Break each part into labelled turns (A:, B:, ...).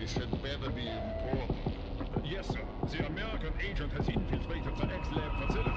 A: This had better be important.
B: Yes, sir. The American agent has infiltrated the X-Lab facility.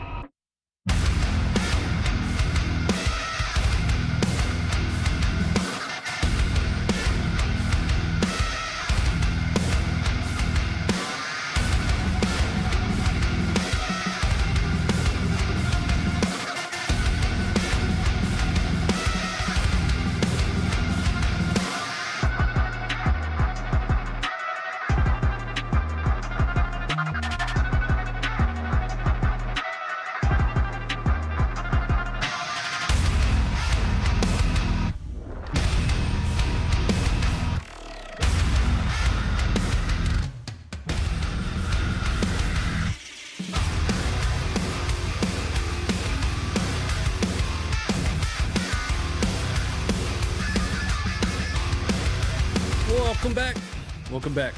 C: Welcome back.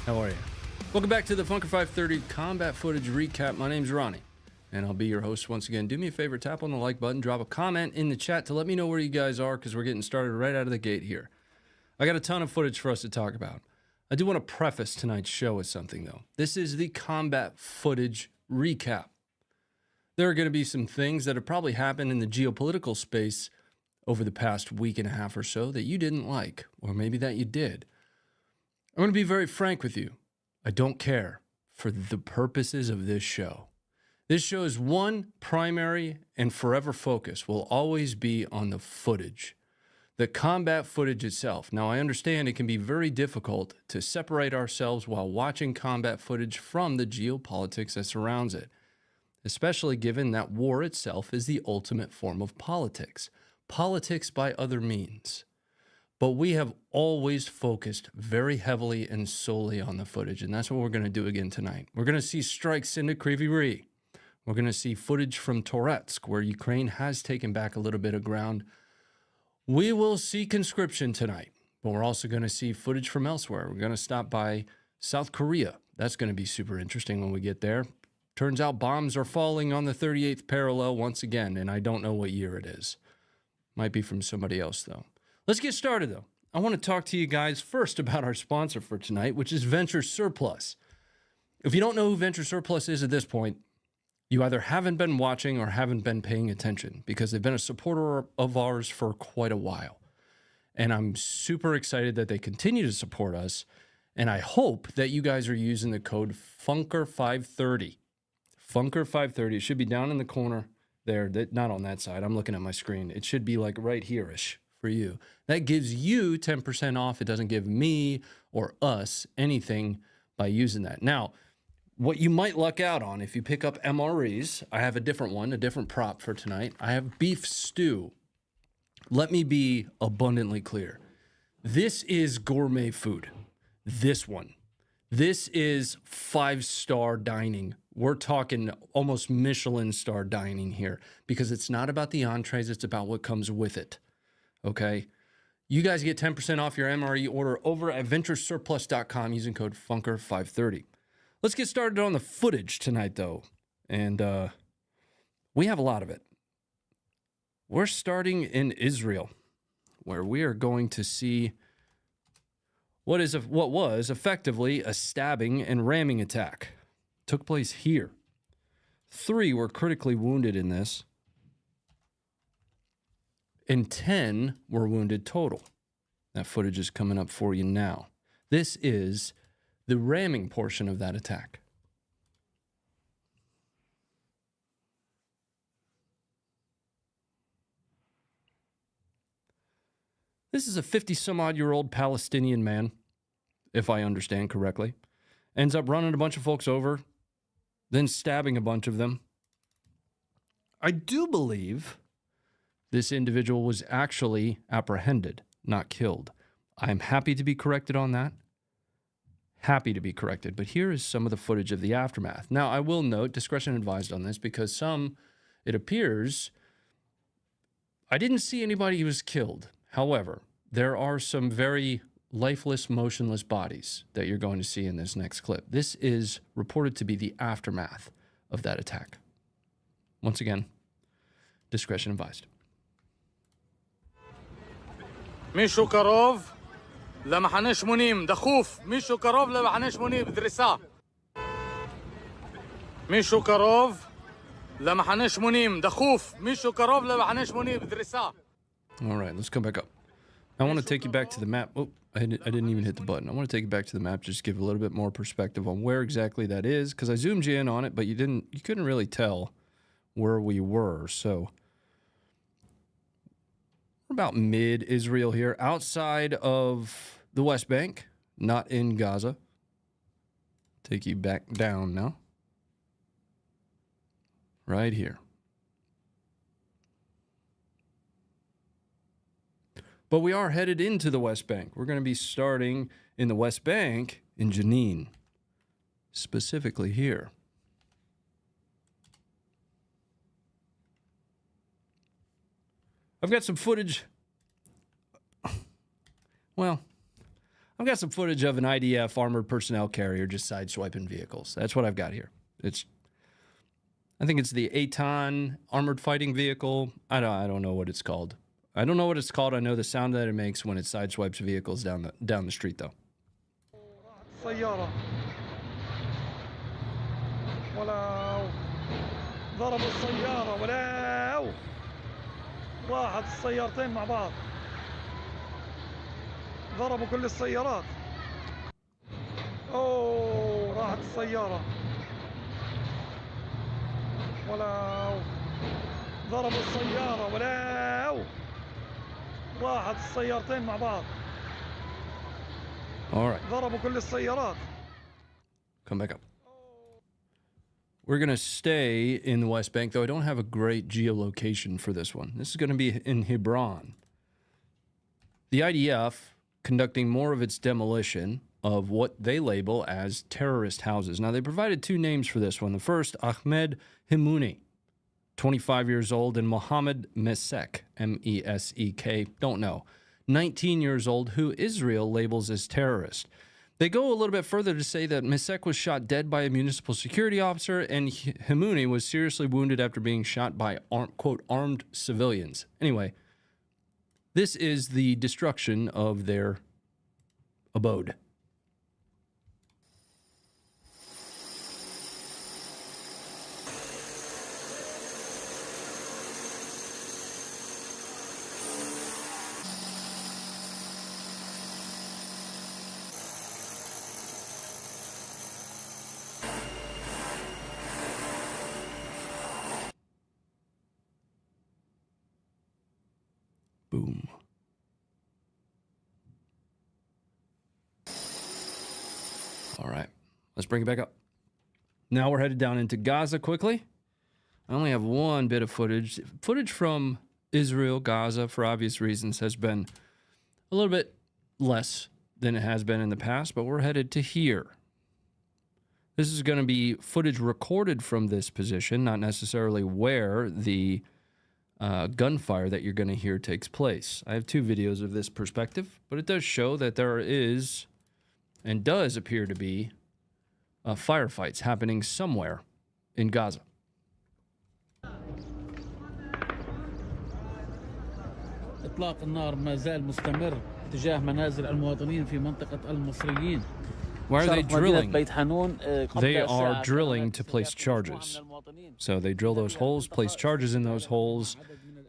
C: How are you? Welcome back to the Funker 530 Combat Footage Recap. My name's Ronnie, and I'll be your host once again. Do me a favor, tap on the like button, drop a comment in the chat to let me know where you guys are, because we're getting started right out of the gate here. I got a ton of footage for us to talk about. I do want to preface tonight's show with something, though. This is the Combat Footage Recap. There are going to be some things that have probably happened in the geopolitical space over the past week and a half or so that you didn't like, or maybe that you did. I'm going to be very frank with you. I don't care for the purposes of this show. This show's one primary and forever focus will always be on the footage, the combat footage itself. Now, I understand it can be very difficult to separate ourselves while watching combat footage from the geopolitics that surrounds it, especially given that war itself is the ultimate form of politics. Politics by other means. But we have always focused very heavily and solely on the footage, and that's what we're going to do again tonight. We're going to see strikes into Kryvyi Rih. We're going to see footage from Toretsk, where Ukraine has taken back a little bit of ground. We will see conscription tonight, but we're also going to see footage from elsewhere. We're going to stop by South Korea. That's going to be super interesting when we get there. Turns out bombs are falling on the 38th parallel once again, and I don't know what year it is. Might be from somebody else, though. Let's get started, though. I want to talk to you guys first about our sponsor for tonight, which is Venture Surplus. If you don't know who Venture Surplus is at this point, you either haven't been watching or haven't been paying attention, because they've been a supporter of ours for quite a while. And I'm super excited that they continue to support us, and I hope that you guys are using the code FUNKER530. FUNKER530. It should be down in the corner there, not on that side. I'm looking at my screen. It should be like right here-ish for you. That gives you 10% off. It doesn't give me or us anything by using that. Now, what you might luck out on if you pick up MREs, I have a different one, a different prop for tonight. I have beef stew. Let me be abundantly clear. This is gourmet food. This one. This is 5-star dining. We're talking almost Michelin star dining here, because it's not about the entrees, it's about what comes with it. Okay? You guys get 10% off your MRE order over at venturesurplus.com using code FUNKER530. Let's get started on the footage tonight, though. And we have a lot of it. We're starting in Israel, where we are going to see what was effectively a stabbing and ramming attack. Took place here. 3 were critically wounded in this, and 10 were wounded total. That footage is coming up for you now. This is the ramming portion of that attack. This is a 50-some-odd-year-old Palestinian man, if I understand correctly. Ends up running a bunch of folks over, then stabbing a bunch of them. I do believe this individual was actually apprehended, not killed. I'm happy to be corrected on that. Happy to be corrected. But here is some of the footage of the aftermath. Now, I will note, discretion advised on this, because it appears, I didn't see anybody who was killed. However, there are some very lifeless, motionless bodies that you're going to see in this next clip. This is reported to be the aftermath of that attack. Once again, discretion advised.
D: מישהו קרוב?
C: למחנה 80, דחוף. מישהו קרוב למחנה 80, דריסה. מישהו קרוב למחנה 80, דחוף. מישהו קרוב למחנה 80, דריסה. All right, let's come back up. I want to take you back to the map. Oh, I didn't even hit the button. I want to take you back to the map, just give a little bit more perspective on where exactly that is, because I zoomed you in on it, but you couldn't really tell where we were. So we're about mid-Israel here, outside of the West Bank, not in Gaza. Take you back down now. Right here. But we are headed into the West Bank. We're going to be starting in the West Bank in Jenin, specifically here. I've got some footage. Well, I've got some footage of an IDF armored personnel carrier just sideswiping vehicles. That's what I've got here. I think it's the Eitan armored fighting vehicle. I don't know what it's called. I don't know what it's called. I know the sound that it makes when it sideswipes vehicles down the street, though.
D: سيارة ولا ضربوا السيارة ولا راحت السيارتين مع بعض ضربوا كل السيارات أوه راحت السيارة ولا ضربوا السيارة ولا راحت السيارتين مع بعض.
C: All right.
D: ضربوا كل السيارات.
C: Come back up. We're going to stay in the West Bank, though I don't have a great geolocation for this one. This is going to be in Hebron. The IDF conducting more of its demolition of what they label as terrorist houses. Now, they provided two names for this one. The first, Ahmed Himouni, 25 years old, and Mohammed Mesek, M-E-S-E-K, don't know, 19 years old, who Israel labels as terrorist. They go a little bit further to say that Mesek was shot dead by a municipal security officer, and Himouni was seriously wounded after being shot by, quote, armed civilians. Anyway, this is the destruction of their abode. Boom. All right, let's bring it back up. Now we're headed down into Gaza quickly. I only have one bit of footage. Footage from Israel, Gaza, for obvious reasons, has been a little bit less than it has been in the past, but we're headed to here. This is going to be footage recorded from this position, not necessarily where the gunfire that you're going to hear takes place. I have two videos of this perspective, but it does show that there is and does appear to be firefights happening somewhere in Gaza.
E: إطلاق النار ما زال مستمر تجاه منازل المواطنين في منطقة المصريين.
C: Why are they drilling? They are drilling to place charges. So they drill those holes, place charges in those holes,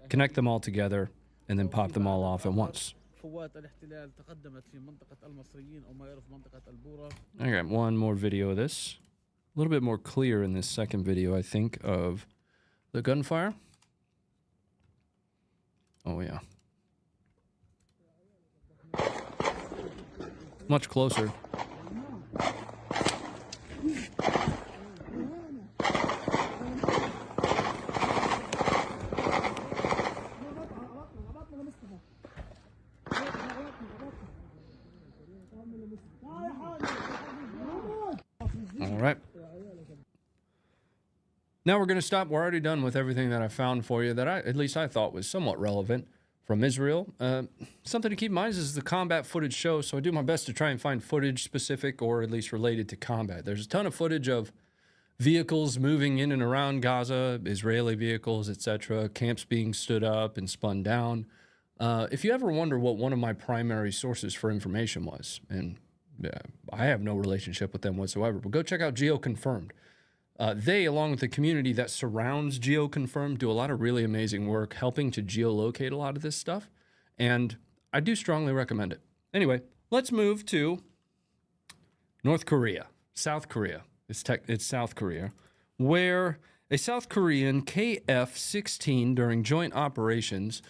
C: connect them all together, and then pop them all off at once. I got one more video of this. A little bit more clear in this second video, I think, of the gunfire. Oh, yeah. Much closer. All right. Now we're going to stop. We're already done with everything that I found for you that at least I thought was somewhat relevant from Israel. Something to keep in mind is this is the combat footage show, so I do my best to try and find footage specific or at least related to combat. There's a ton of footage of vehicles moving in and around Gaza, Israeli vehicles, etc., camps being stood up and spun down. If you ever wonder what one of my primary sources for information was, and I have no relationship with them whatsoever, but go check out GeoConfirmed. They, along with the community that surrounds GeoConfirmed, do a lot of really amazing work helping to geolocate a lot of this stuff, and I do strongly recommend it. Anyway, let's move to North Korea, South Korea. It's South Korea, where a South Korean KF-16 during joint operations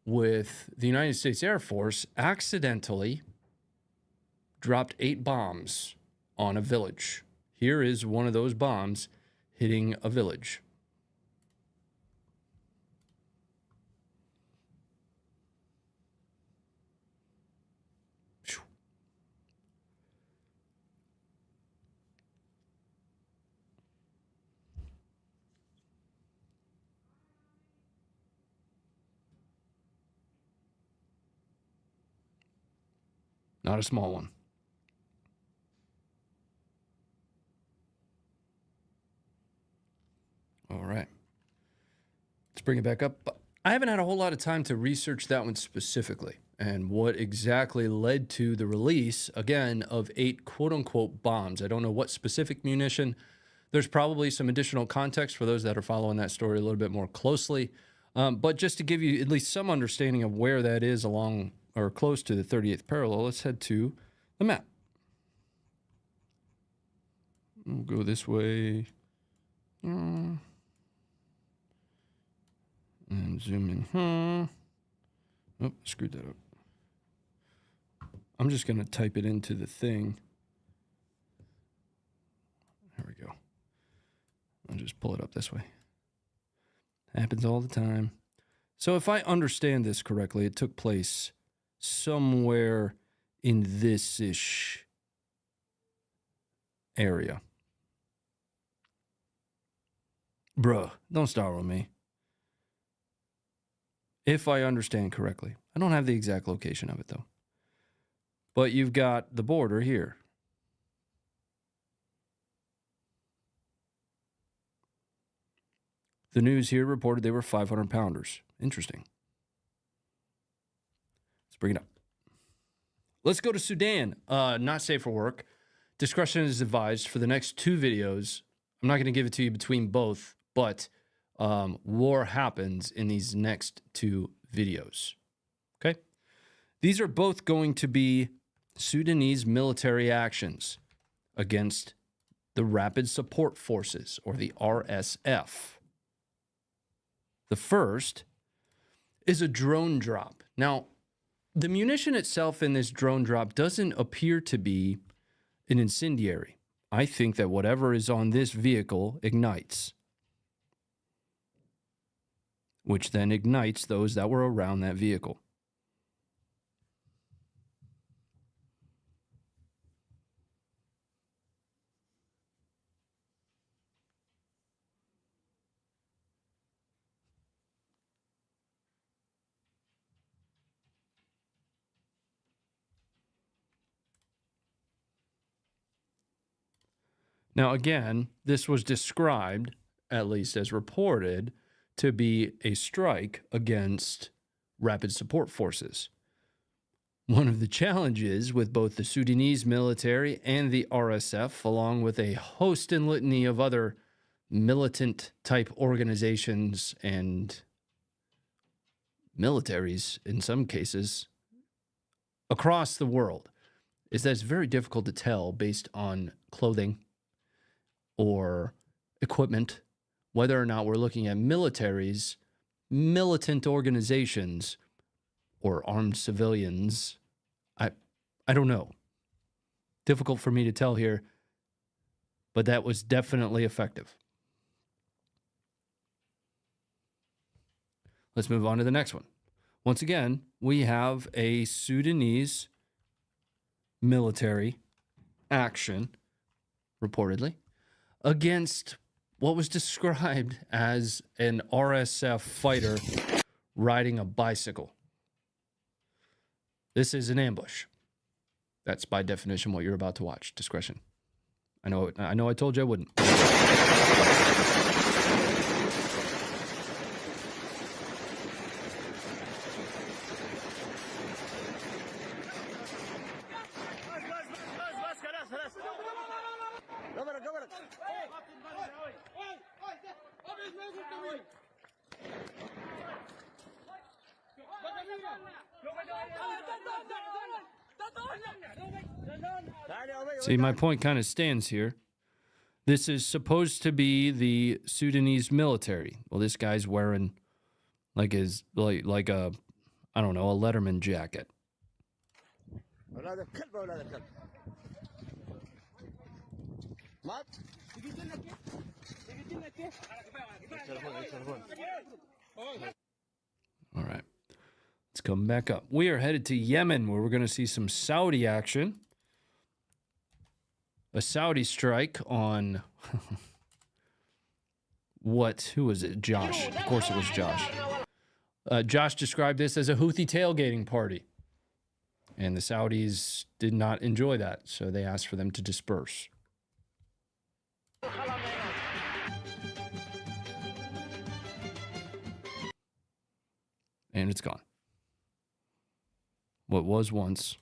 C: with the United States Air Force accidentally dropped 8 bombs on a village. Here is one of those bombs hitting a village. Not a small one. All right. Let's bring it back up. I haven't had a whole lot of time to research that one specifically and what exactly led to the release, again, of 8 quote-unquote bombs. I don't know what specific munition. There's probably some additional context for those that are following that story a little bit more closely. But just to give you at least some understanding of where that is along or close to the 38th parallel, let's head to the map. We'll go this way. And zoom in. Oh, screwed that up. I'm just going to type it into the thing. There we go. I'll just pull it up this way. Happens all the time. So if I understand this correctly, it took place somewhere in this-ish area. Bruh, don't start with me. If I understand correctly. I don't have the exact location of it, though. But you've got the border here. The news here reported they were 500-pounders. Interesting. Let's bring it up. Let's go to Sudan. Not safe for work. Discretion is advised for the next 2 videos. I'm not going to give it to you between both, but war happens in these next 2 videos. Okay? These are both going to be Sudanese military actions against the Rapid Support Forces, or the RSF. The first is a drone drop. Now, the munition itself in this drone drop doesn't appear to be an incendiary. I think that whatever is on this vehicle ignites, which then ignites those that were around that vehicle. Now, again, this was described, at least as reported, to be a strike against Rapid Support Forces. One of the challenges with both the Sudanese military and the RSF, along with a host and litany of other militant-type organizations and militaries, in some cases, across the world, is that it's very difficult to tell based on clothing or equipment whether or not we're looking at militaries, militant organizations, or armed civilians. I don't know. Difficult for me to tell here, but that was definitely effective. Let's move on to the next one. Once again, we have a Sudanese military action, reportedly, against what was described as an RSF fighter riding a bicycle. This is an ambush. That's by definition what you're about to watch. Discretion. I know I told you I wouldn't. See, my point kind of stands here. This is supposed to be the Sudanese military. Well, this guy's wearing like a I don't know, a Letterman jacket. All right. Let's come back up. We are headed to Yemen, where we're going to see some Saudi action. A Saudi strike on what? Who was it? Josh. Of course it was Josh. Josh described this as a Houthi tailgating party. And the Saudis did not enjoy that, so they asked for them to disperse. And it's gone. What was once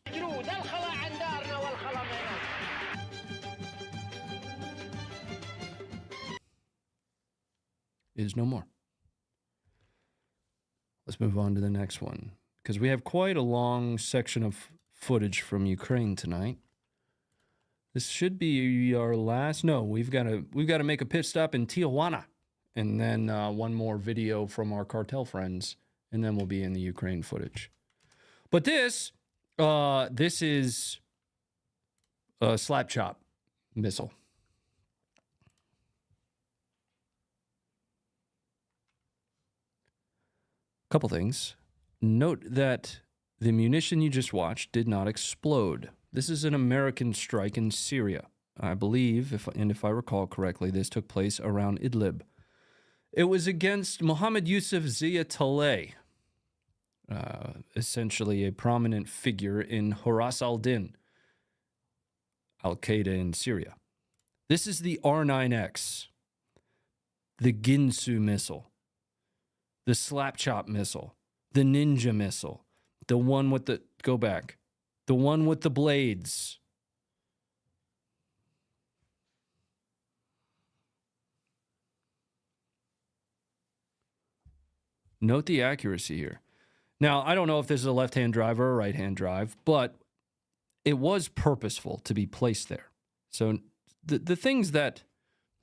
C: is no more. Let's move on to the next one, because we have quite a long section of footage from Ukraine tonight. This should be our last. No, we've got to make a pit stop in Tijuana, and then one more video from our cartel friends, and then we'll be in the Ukraine footage. But this is a slap chop missile. Couple things. Note that the munition you just watched did not explode. This is an American strike in Syria. I believe, if I recall correctly, this took place around Idlib. It was against Mohammed Yusuf Zia Taleh, essentially a prominent figure in Horas al-Din, Al-Qaeda in Syria. This is the R9X, the Ginsu missile, the slap chop missile, the ninja missile, the one with the, go back, the one with the blades. Note the accuracy here. Now, I don't know if this is a left-hand drive or a right-hand drive, but it was purposeful to be placed there. So the things that,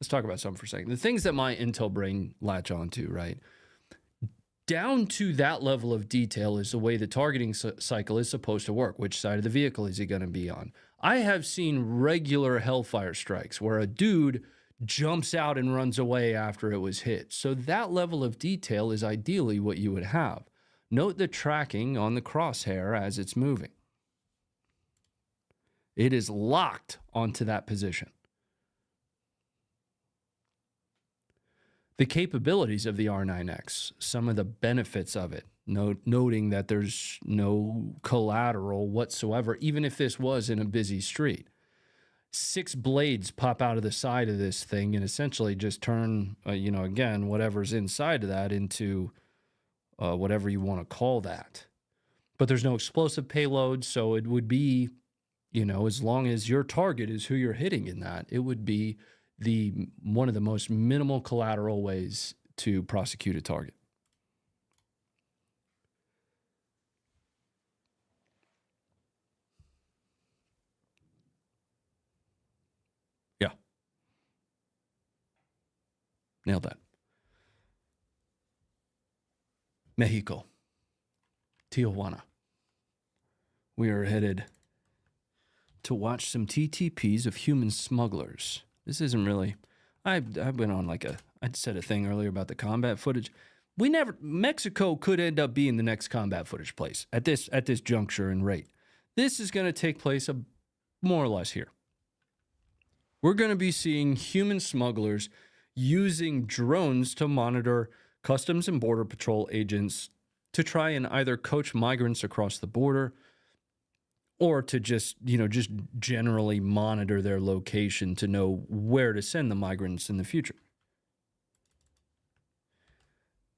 C: let's talk about something for a second. The things that my Intel brain latch onto, right? Down to that level of detail is the way the targeting cycle is supposed to work. Which side of the vehicle is he going to be on? I have seen regular Hellfire strikes where a dude jumps out and runs away after it was hit. So that level of detail is ideally what you would have. Note the tracking on the crosshair as it's moving. It is locked onto that position. The capabilities of the R9X, some of the benefits of it, noting that there's no collateral whatsoever, even if this was in a busy street. 6 blades pop out of the side of this thing and essentially just turn, again, whatever's inside of that into whatever you want to call that. But there's no explosive payload, so it would be, as long as your target is who you're hitting in that, it would be one of the most minimal collateral ways to prosecute a target. Yeah. Nailed that. Mexico. Tijuana. We are headed to watch some TTPs of human smugglers. This isn't really, I've been on I said a thing earlier about the combat footage. Mexico could end up being the next combat footage place at this juncture and rate. This is going to take place more or less here. We're going to be seeing human smugglers using drones to monitor Customs and Border Patrol agents to try and either coach migrants across the border or to just generally monitor their location to know where to send the migrants in the future.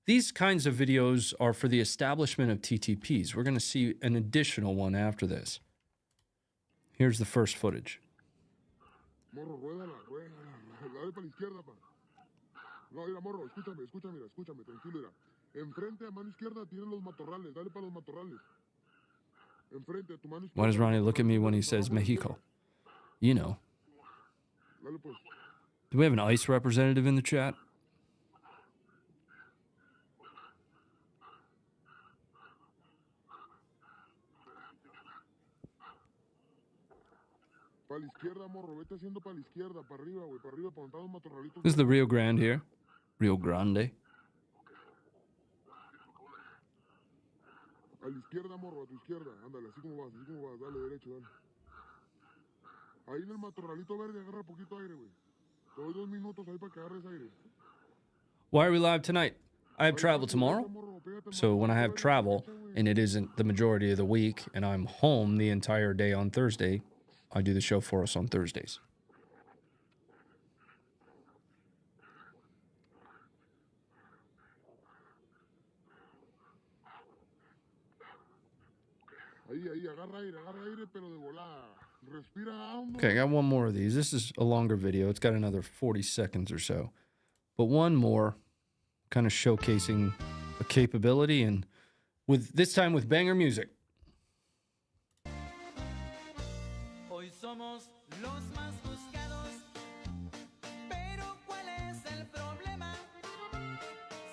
C: These kinds of videos are for the establishment of TTPs. We're going to see an additional one after this. Here's the first footage.
F: Morro, ruédala, dale para la izquierda, pa. No, mira, morro, escúchame, tranquilo, mira. Enfrente a mano izquierda tienen los matorrales, dale para los matorrales. Enfrente, tu mano
C: Why does
F: izquierda,
C: Ronnie look at me when he
F: abajo
C: says
F: de la
C: Mexico?
F: izquierda.
C: You know.
F: Dale, pues.
C: Do we have an ICE representative in the chat?
F: Para la izquierda, morro. Vete haciendo para la izquierda, para arriba, güey. Para arriba, para montar los matorralitos.
C: This is the Rio Grande here. Rio Grande.
F: A la izquierda, morro, a tu izquierda. Ándale, así como vas, así como vas. Dale, derecho, dale. Ahí en el matorralito verde, agarra poquito aire, güey. Te doy 2 minutos ahí para que agarres aire.
C: Why are we live tonight? I have travel tomorrow. So when I have travel and it isn't the majority of the week and I'm home the entire day on Thursday, I do the show for us on Thursdays.
F: Ahí, agarra aire, pero de volada. Respira hondo.
C: Okay, I got one more of these. This is a longer video. It's got another 40 seconds or so. But one more kind of showcasing a capability and with this time with banger music.
G: Hoy somos los más buscados, pero ¿cuál es el problema?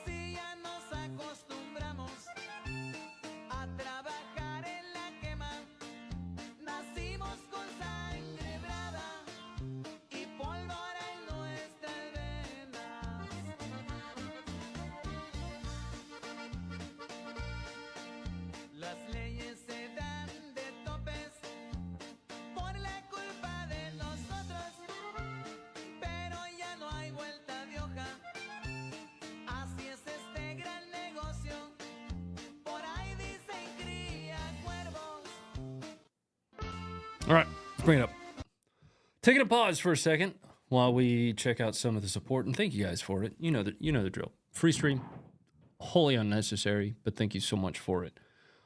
G: Si ya nos acostumbramos a trabajar en la quema, nacimos con sangre brava y pólvora en nuestras venas. Las leyes se dan de topes por la culpa de nosotros, pero ya no hay vuelta de hoja. Así es este gran negocio. Por ahí dicen cría cuervos.
C: All right, let's bring it up. Taking a pause for a second while we check out some of the support, and thank you guys for it. You know the drill. Free stream, wholly unnecessary, but thank you so much for it.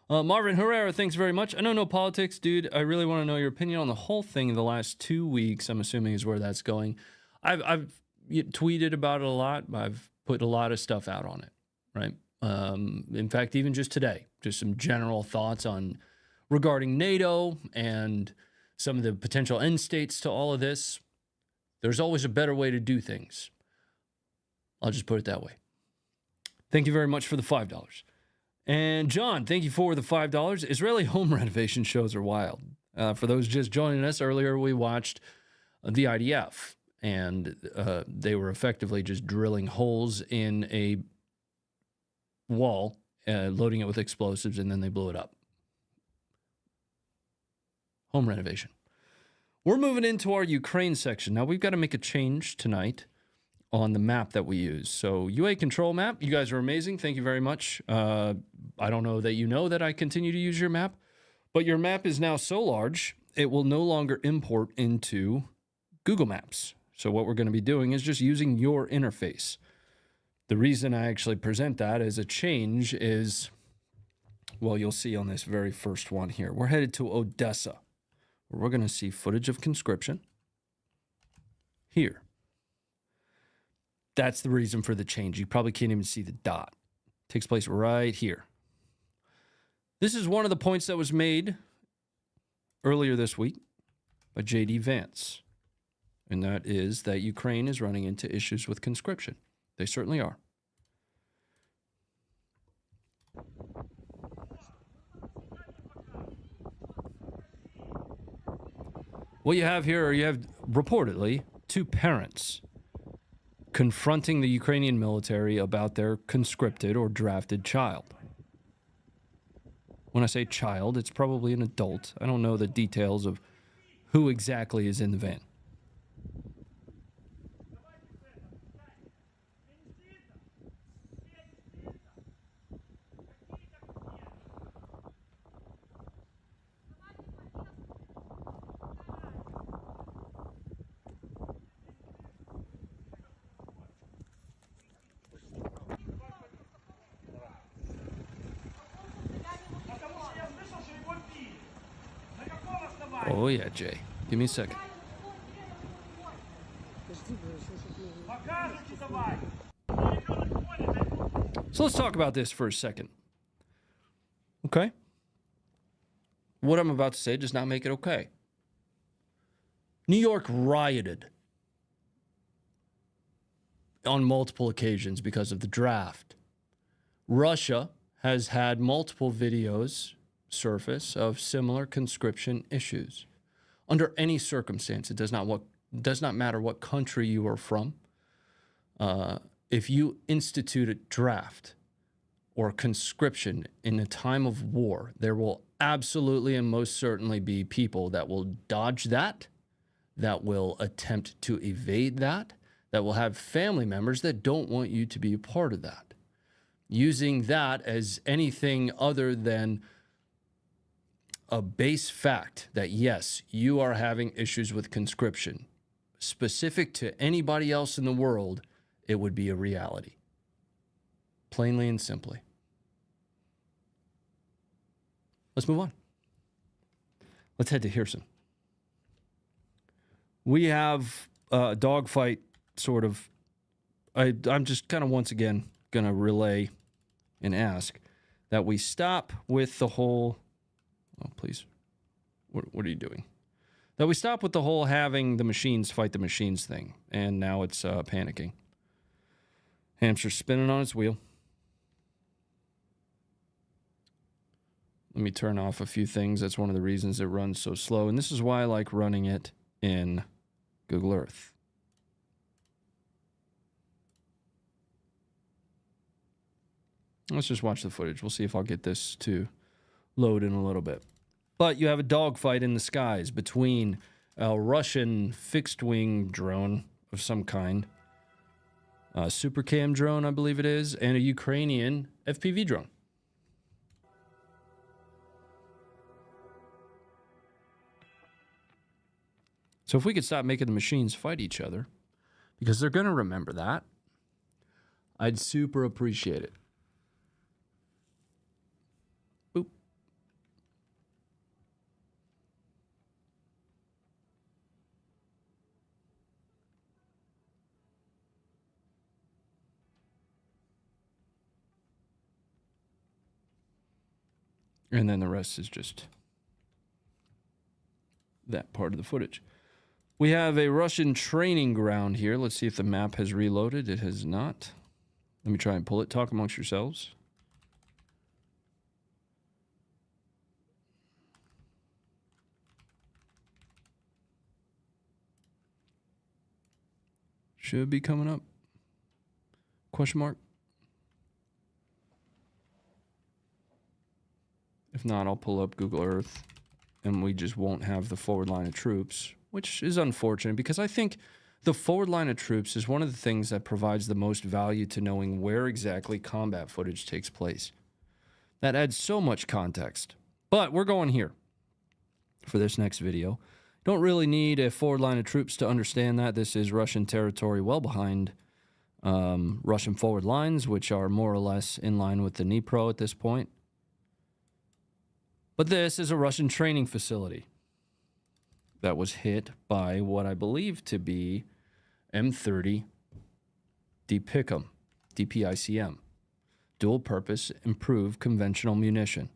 C: Marvin Herrera, thanks very much. I know no politics, dude. I really want to know your opinion on the whole thing in the last 2 weeks. I'm assuming is where that's going. I've tweeted about it a lot. I've put a lot of stuff out on it, right? In fact, even just today, just some general thoughts on regarding NATO and some of the potential end states to all of this. There's always a better way to do things. I'll just put it that way. Thank you very much for the $5. And John, thank you for the $5. Israeli home renovation shows are wild. For those just joining us, earlier we watched the IDF, and they were effectively just drilling holes in a wall, loading it with explosives, and then they blew it up. Home renovation. We're moving into our Ukraine section. Now, we've got to make a change tonight on the map that we use. So UA control map, you guys are amazing. Thank you very much. I don't know that you know that I continue to use your map, but your map is now so large, it will no longer import into Google Maps. So what we're going to be doing is just using your interface. The reason I actually present that as a change is, well, you'll see on this very first one here. We're headed to Odessa, where we're going to see footage of conscription here. That's the reason for the change. You probably can't even see the dot. It takes place right here. This is one of the points that was made earlier this week by J.D. Vance, and that is that Ukraine is running into issues with conscription. They certainly are. What you have here, you have reportedly two parents confronting the Ukrainian military about their conscripted or drafted child. When I say child, it's probably an adult. I don't know the details of who exactly is in the van. Oh yeah, Jay. Give me a second. So let's talk about this for a second. Okay? what I'm about to say does not make it okay. New York rioted on multiple occasions because of the draft. Russia has had multiple videos surface of similar conscription issues. Under any circumstance, it does not matter what country you are from. If you institute a draft or conscription in a time of war, there will absolutely and most certainly be people that will dodge that will attempt to evade that will have family members that don't want you to be a part of that. Using that as anything other than a base fact that, yes, you are having issues with conscription. Specific to anybody else in the world, it would be a reality. Plainly and simply. Let's move on. Let's head to Hirson. We have a dogfight, sort of. I'm just kind of once again going to relay and ask that we stop with the whole... Oh, please. What are you doing? That we stop with the whole having the machines fight the machines thing. And now it's panicking. Hamster's spinning on its wheel. Let me turn off a few things. That's one of the reasons it runs so slow. And this is why I like running it in Google Earth. Let's just watch the footage. We'll see if I'll get this to load in a little bit. But you have a dogfight in the skies between a Russian fixed-wing drone of some kind, a Supercam drone, I believe it is, and a Ukrainian FPV drone. So if we could stop making the machines fight each other, because they're going to remember that, I'd super appreciate it. Boop. And then the rest is just that part of the footage. We have a Russian training ground here. Let's see if the map has reloaded. It has not. Let me try and pull it. Talk amongst yourselves. Should be coming up. Question mark. If not, I'll pull up Google Earth and we just won't have the forward line of troops, which is unfortunate because I think the forward line of troops is one of the things that provides the most value to knowing where exactly combat footage takes place. That adds so much context. But we're going here for this next video. Don't really need a forward line of troops to understand that. This is Russian territory well behind Russian forward lines, which are more or less in line with the Dnipro at this point. But this is a Russian training facility that was hit by what I believe to be M30 DPICM, dual purpose improved conventional munition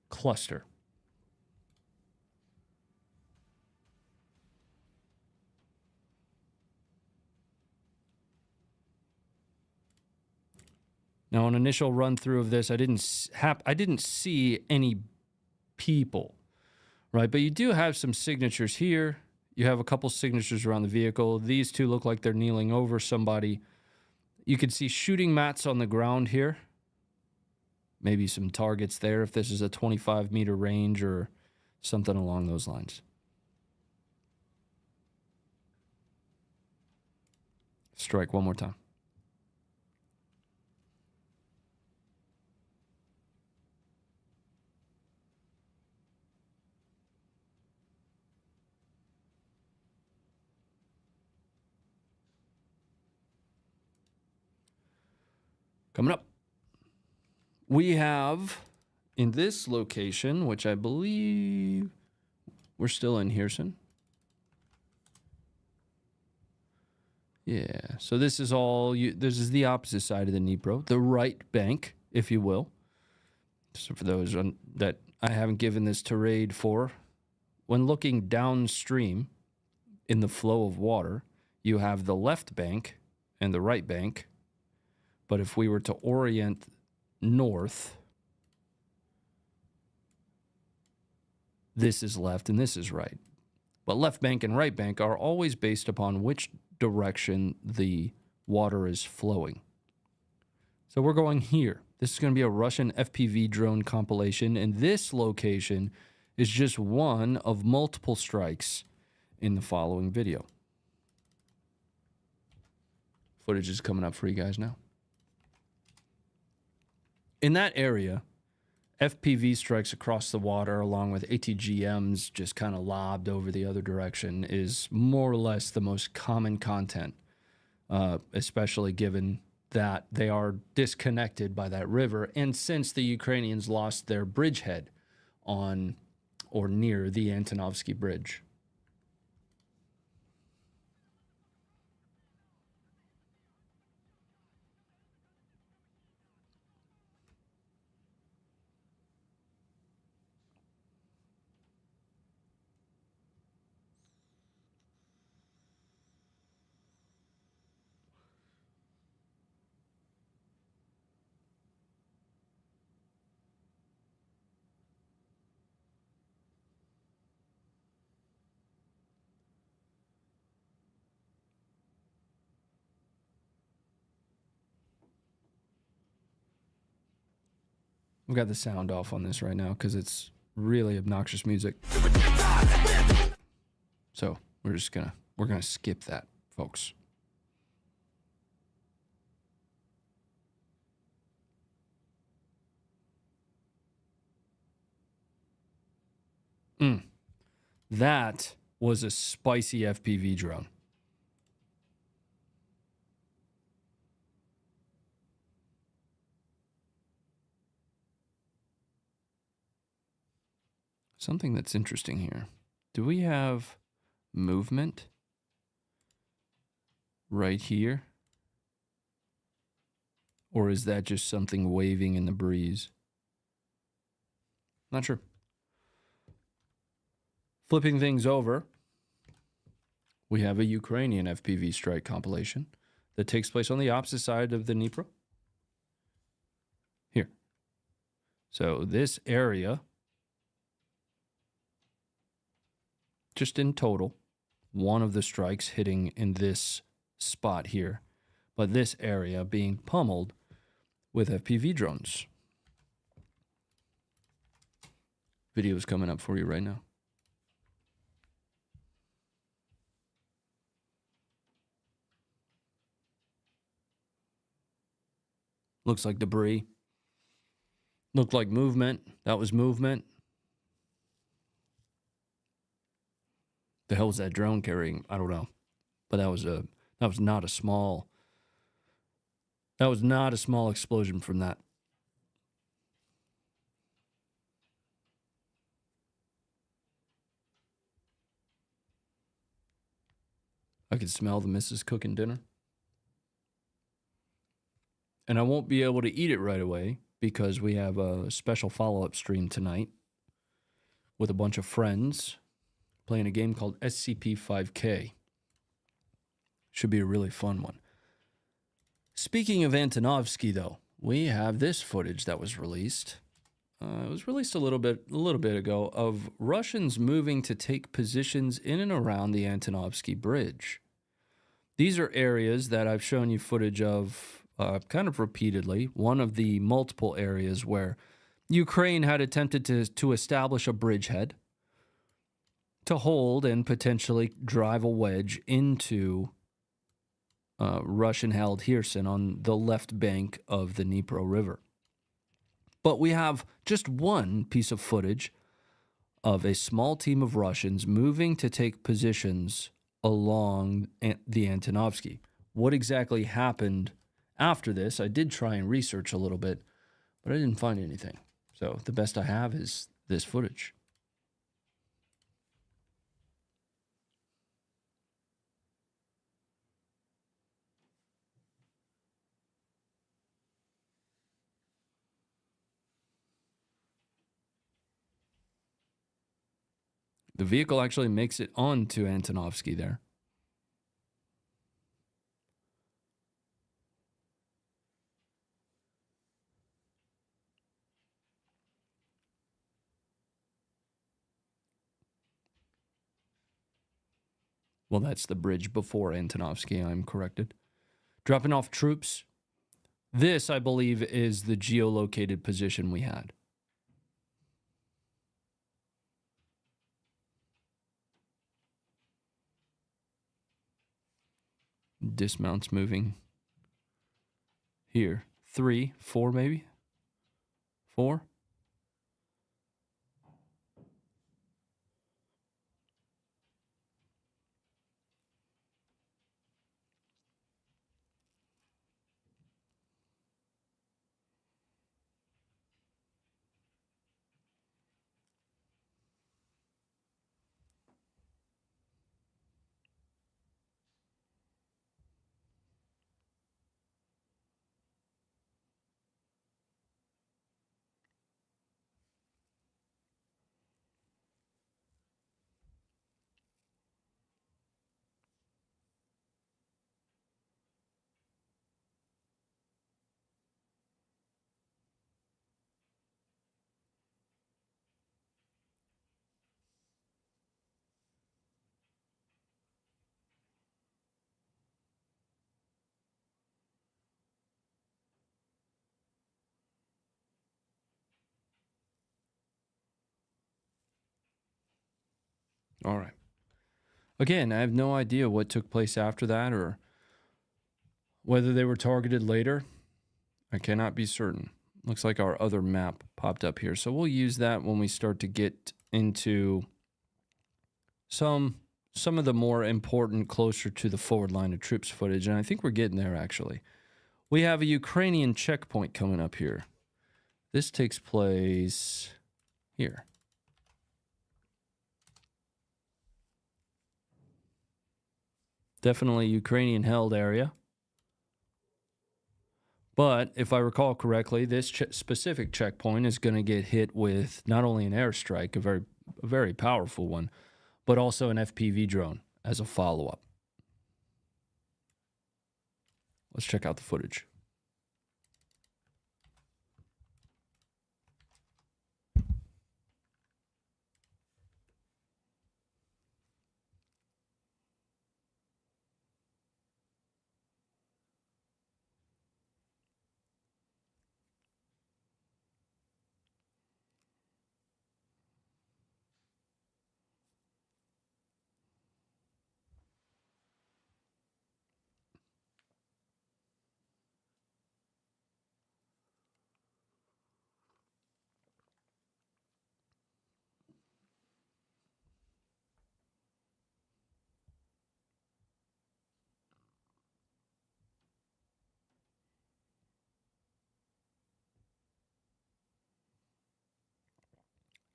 C: cluster. Now, an initial run through of this, I didn't see any people, right? But you do have some signatures here. You have a couple signatures around the vehicle. These two look like they're kneeling over somebody. You can see shooting mats on the ground here. Maybe some targets there if this is a 25-meter range or something along those lines. Strike one more time. Coming up, we have in this location, which I believe we're still in Hirson. Yeah, so this is all, this is the opposite side of the Dnipro, the right bank, if you will. So for those that I haven't given this to raid for. When looking downstream in the flow of water, you have the left bank and the right bank. But if we were to orient north, this is left and this is right. But left bank and right bank are always based upon which direction the water is flowing. So we're going here. This is going to be a Russian FPV drone compilation, and this location is just one of multiple strikes in the following video. Footage is coming up for you guys now. In that area, FPV strikes across the water along with ATGMs just kind of lobbed over the other direction is more or less the most common content, especially given that they are disconnected by that river. And since the Ukrainians lost their bridgehead on or near the Antonovsky Bridge. I've got the sound off on this right now because it's really obnoxious music. So we're gonna skip that, folks. That was a spicy FPV drone. Something that's interesting here. Do we have movement right here? Or is that just something waving in the breeze? Not sure. Flipping things over, we have a Ukrainian FPV strike compilation that takes place on the opposite side of the Dnipro. Here. So this area, just in total, one of the strikes hitting in this spot here, but this area being pummeled with FPV drones. Video is coming up for you right now. Looks like debris. Looked like movement. That was movement. The hell was that drone carrying? I don't know. But that was not a small explosion from that. I could smell the missus cooking dinner. And I won't be able to eat it right away because we have a special follow-up stream tonight with a bunch of friends playing a game called SCP-5K. Should be a really fun one. Speaking of Antonovsky, though, we have this footage that was released. It was released a little bit ago of Russians moving to take positions in and around the Antonovsky Bridge. These are areas that I've shown you footage of kind of repeatedly. One of the multiple areas where Ukraine had attempted to establish a bridgehead to hold and potentially drive a wedge into Russian-held Kherson on the left bank of the Dnipro River. But we have just one piece of footage of a small team of Russians moving to take positions along the Antonovsky. What exactly happened after this? I did try and research a little bit, but I didn't find anything. So the best I have is this footage. The vehicle actually makes it onto Antonovsky there. Well, that's the bridge before Antonovsky, I'm corrected. Dropping off troops. This, I believe, is the geolocated position we had. Dismounts moving. Here. 3, 4 maybe? 4? All right. Again, I have no idea what took place after that or whether they were targeted later. I cannot be certain. Looks like our other map popped up here. So we'll use that when we start to get into some of the more important, closer to the forward line of troops footage. And I think we're getting there, actually. We have a Ukrainian checkpoint coming up here. This takes place here. Definitely Ukrainian held area. But if I recall correctly, this specific checkpoint is going to get hit with not only an airstrike, a very powerful one, but also an FPV drone as a follow-up. Let's check out the footage.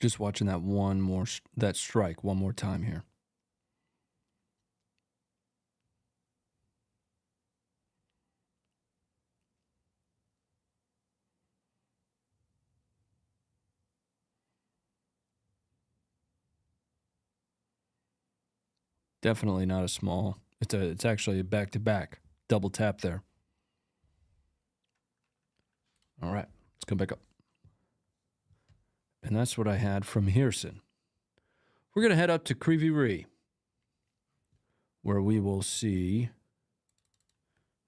C: Just watching that strike one more time here. Definitely not a small. It's actually a back-to-back double tap there. All right, let's come back up. And that's what I had from Hirson. We're going to head up to Kryvyi Rih, where we will see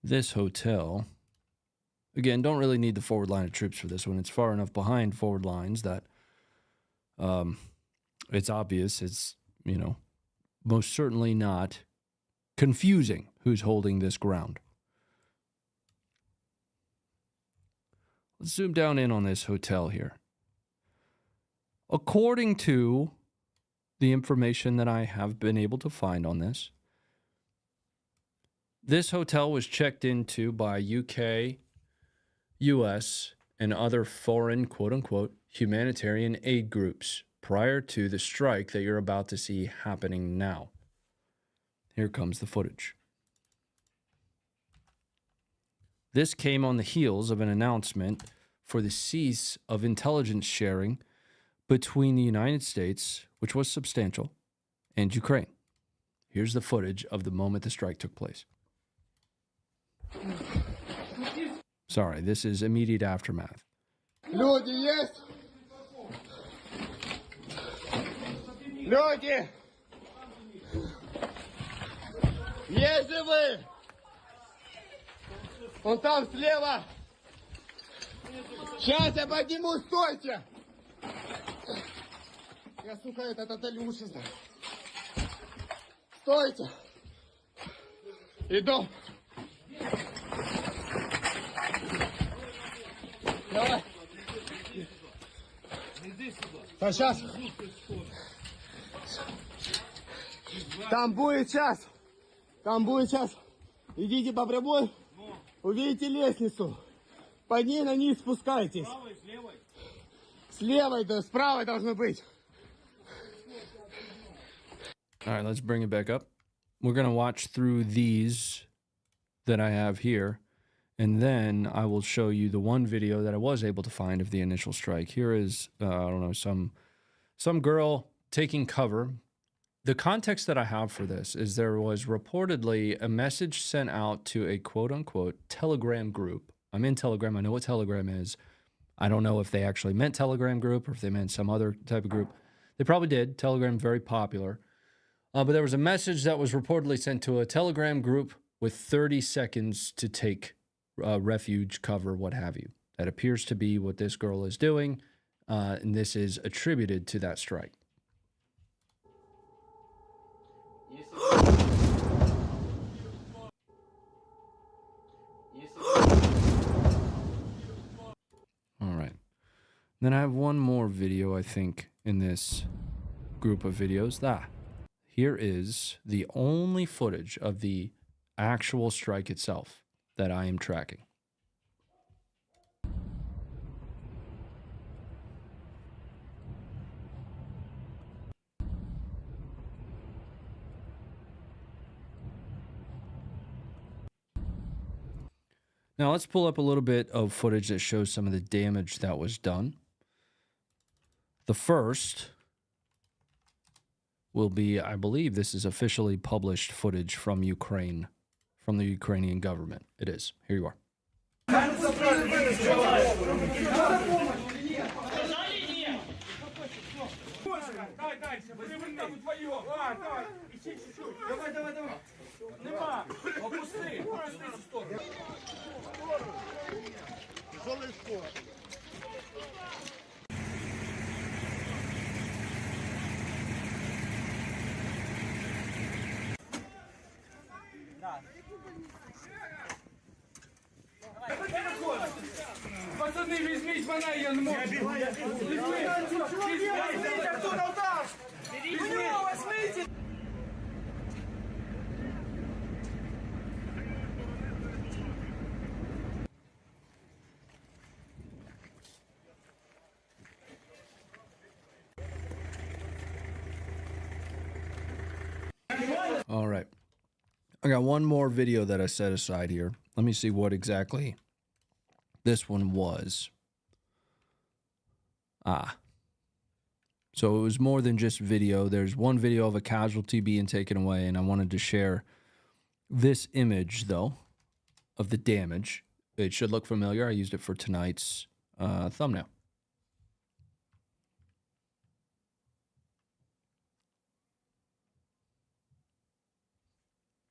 C: this hotel. Again, don't really need the forward line of troops for this one. It's far enough behind forward lines that it's obvious. It's, most certainly not confusing who's holding this ground. Let's zoom down in on this hotel here. According to the information that I have been able to find on this, this hotel was checked into by UK, US, and other foreign, quote-unquote, humanitarian aid groups prior to the strike that you're about to see happening now. Here comes the footage. This came on the heels of an announcement for the cease of intelligence sharing between the United States, which was substantial, and Ukraine. Here's the footage of the moment the strike took place. Sorry, this is immediate aftermath.
H: Люди есть? Люди! Есть живые? Он там слева! Сейчас я подниму, стойте! Я, сука, этот отель лучше знаю. Стойте! Иду! Давай! А сейчас! Там будет час! Там будет час! Идите по прямой, увидите лестницу. По ней на низ спускайтесь. С левой, да, с правой должно быть.
C: All right, let's bring it back up. We're going to watch through these that I have here, and then I will show you the one video that I was able to find of the initial strike. Here is, I don't know, some girl taking cover. The context that I have for this is there was reportedly a message sent out to a quote-unquote Telegram group. I'm in Telegram. I know what Telegram is. I don't know if they actually meant Telegram group or if they meant some other type of group. They probably did. Telegram, very popular. But there was a message that was reportedly sent to a Telegram group with 30 seconds to take refuge, cover, what have you. That appears to be what this girl is doing, and this is attributed to that strike. All right. Then I have one more video, I think, in this group of videos. Here is the only footage of the actual strike itself that I am tracking. Now let's pull up a little bit of footage that shows some of the damage that was done. The first will be, I believe this is officially published footage from Ukraine, from the Ukrainian government. It is. Here you are.
I: Пацаны, візьміть мене, я не можу. Візьміть, оттуда удав! Візьміть!
C: All right. I got one more video that I set aside here. Let me see what exactly this one was. So it was more than just video. There's one video of a casualty being taken away, and I wanted to share this image, though, of the damage. It should look familiar. I used it for tonight's thumbnail.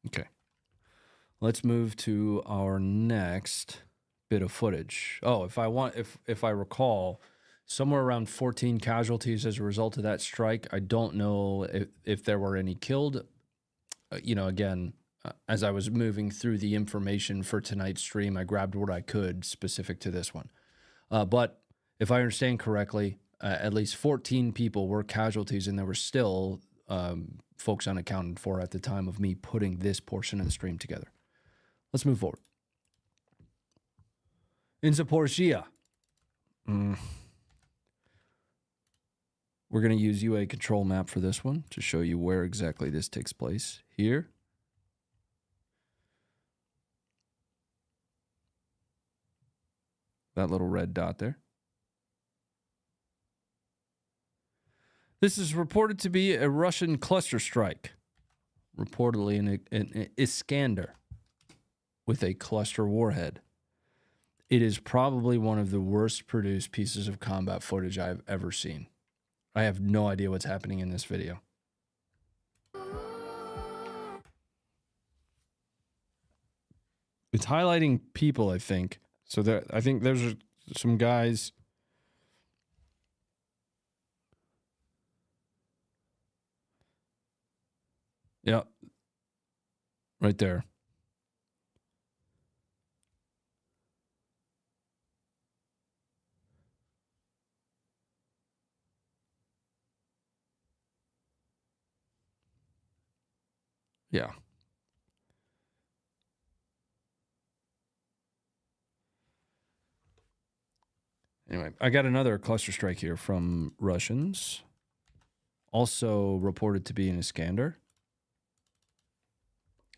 C: Okay. Let's move to our next bit of footage. Oh, if I recall, somewhere around 14 casualties as a result of that strike. I don't know if there were any killed. Again, as I was moving through the information for tonight's stream, I grabbed what I could specific to this one. But if I understand correctly, at least 14 people were casualties, and there were still folks unaccounted for at the time of me putting this portion of the stream together. Let's move forward. In Zaporizhia. We're going to use UA control map for this one to show you where exactly this takes place. Here. That little red dot there. This is reported to be a Russian cluster strike, reportedly an Iskander with a cluster warhead. It is probably one of the worst produced pieces of combat footage I've ever seen. I have no idea what's happening in this video. It's highlighting people, I think. So I think there's some guys. Yeah. Right there. Yeah. Anyway, I got another cluster strike here from Russians. Also reported to be an Iskander.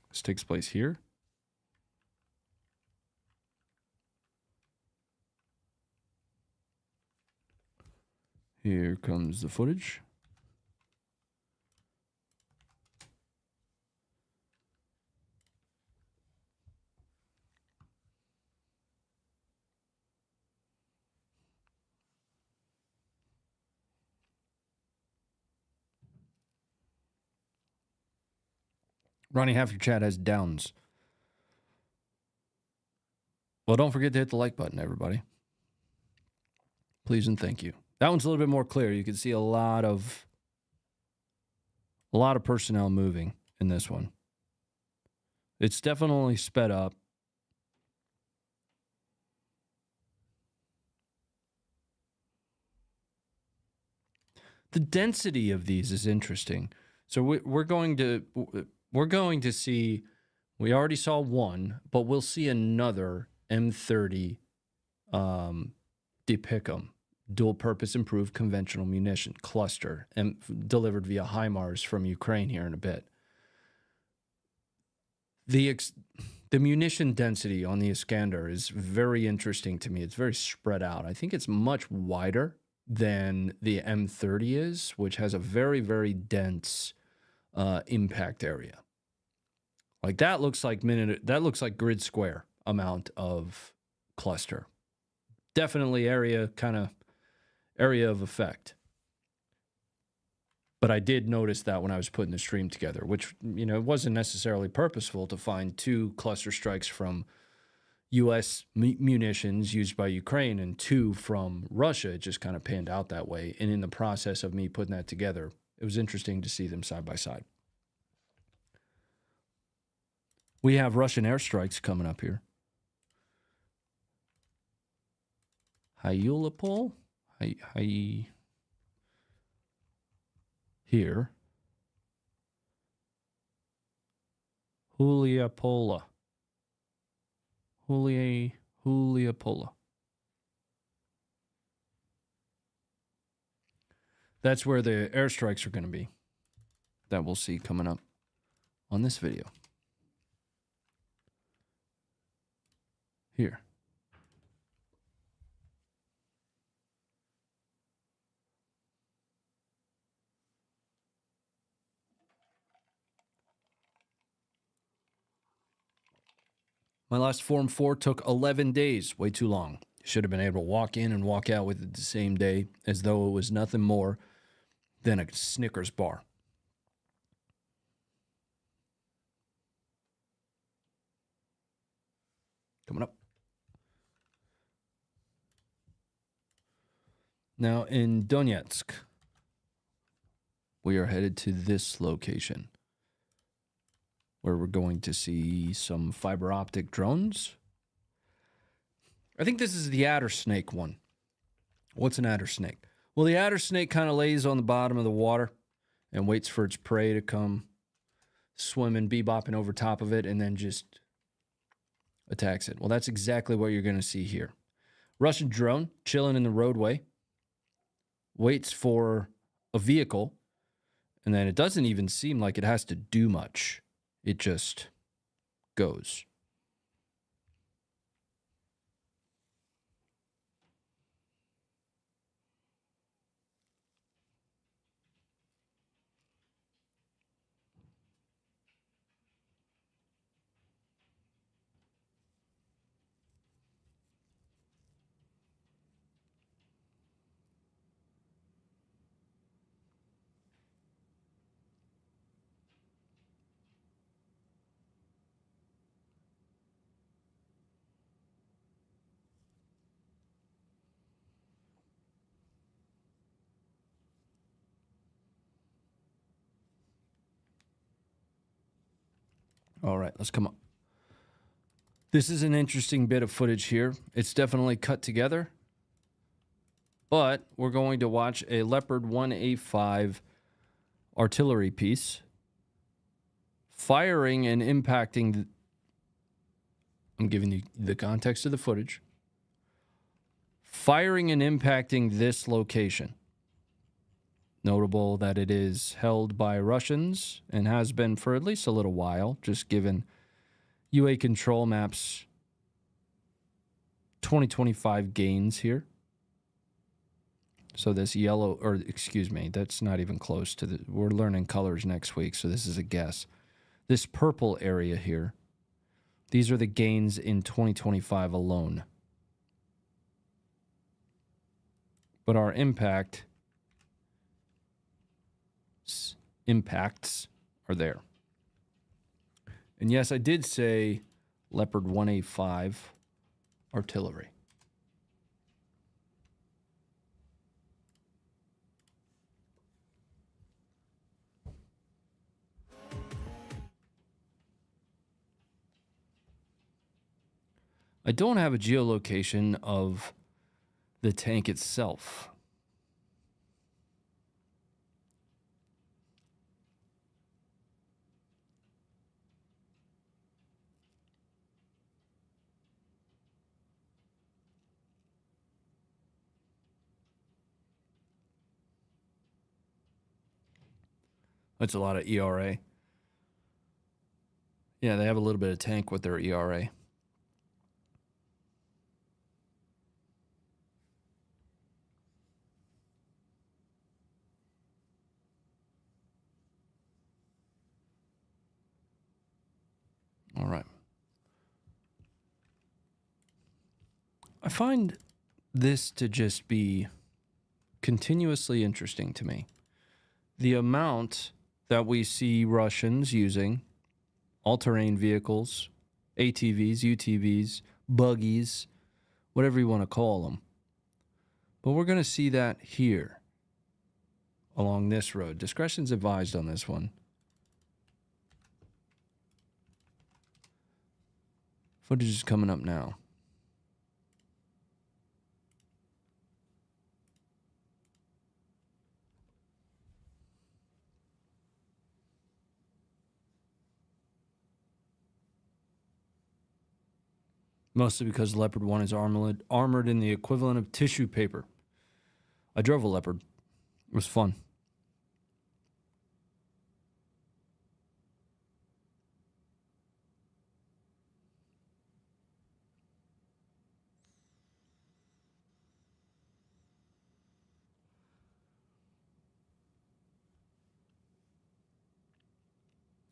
C: This takes place here. Here comes the footage. Ronnie, half your chat has downs. Well, don't forget to hit the like button, everybody. Please and thank you. That one's a little bit more clear. You can see a lot of personnel moving in this one. It's definitely sped up. The density of these is interesting. So we're going to see. We already saw one, but we'll see another M30 DPICM, dual purpose improved conventional munition cluster, and delivered via HIMARS from Ukraine here in a bit. The munition density on the Iskander is very interesting to me. It's very spread out. I think it's much wider than the M30 is, which has a very, very dense impact area. Like that looks like grid square amount of cluster. Definitely area of effect. But I did notice that when I was putting the stream together, which, it wasn't necessarily purposeful to find two cluster strikes from U.S. munitions used by Ukraine and two from Russia. It just kind of panned out that way. And in the process of me putting that together, it was interesting to see them side by side. We have Russian airstrikes coming up here. Hyulapol? Here. Huliapola. Huliapola. That's where the airstrikes are going to be. That we'll see coming up on this video. Here. My last Form 4 took 11 days, way too long. Should have been able to walk in and walk out with it the same day, as though it was nothing more than a Snickers bar. Coming up. Now in Donetsk, we are headed to this location, where we're going to see some fiber optic drones. I think this is the adder snake one. What's an adder snake? Well, the adder snake kind of lays on the bottom of the water and waits for its prey to come swimming, bebopping over top of it, and then just attacks it. Well, that's exactly what you're going to see here. Russian drone chilling in the roadway, waits for a vehicle, and then it doesn't even seem like it has to do much. It just goes. All right, let's come up. This is an interesting bit of footage here. It's definitely cut together, but we're going to watch a Leopard 1A5 artillery piece firing and impacting. I'm giving you the context of the footage. Firing and impacting this location. Notable that it is held by Russians and has been for at least a little while, just given UA control maps 2025 gains here. So this yellow, or excuse me, that's not even close to the, we're learning colors next week, so this is a guess. This purple area here, these are the gains in 2025 alone. But our impacts are there. And yes, I did say Leopard 1A5 artillery. I don't have a geolocation of the tank itself. That's a lot of ERA. Yeah, they have a little bit of tank with their ERA. All right. I find this to just be continuously interesting to me. The amount that we see Russians using all-terrain vehicles, ATVs, UTVs, buggies, whatever you want to call them. But we're going to see that here along this road. Discretion's advised on this one. Footage is coming up now. Mostly because Leopard 1 is armored in the equivalent of tissue paper. I drove a Leopard. It was fun.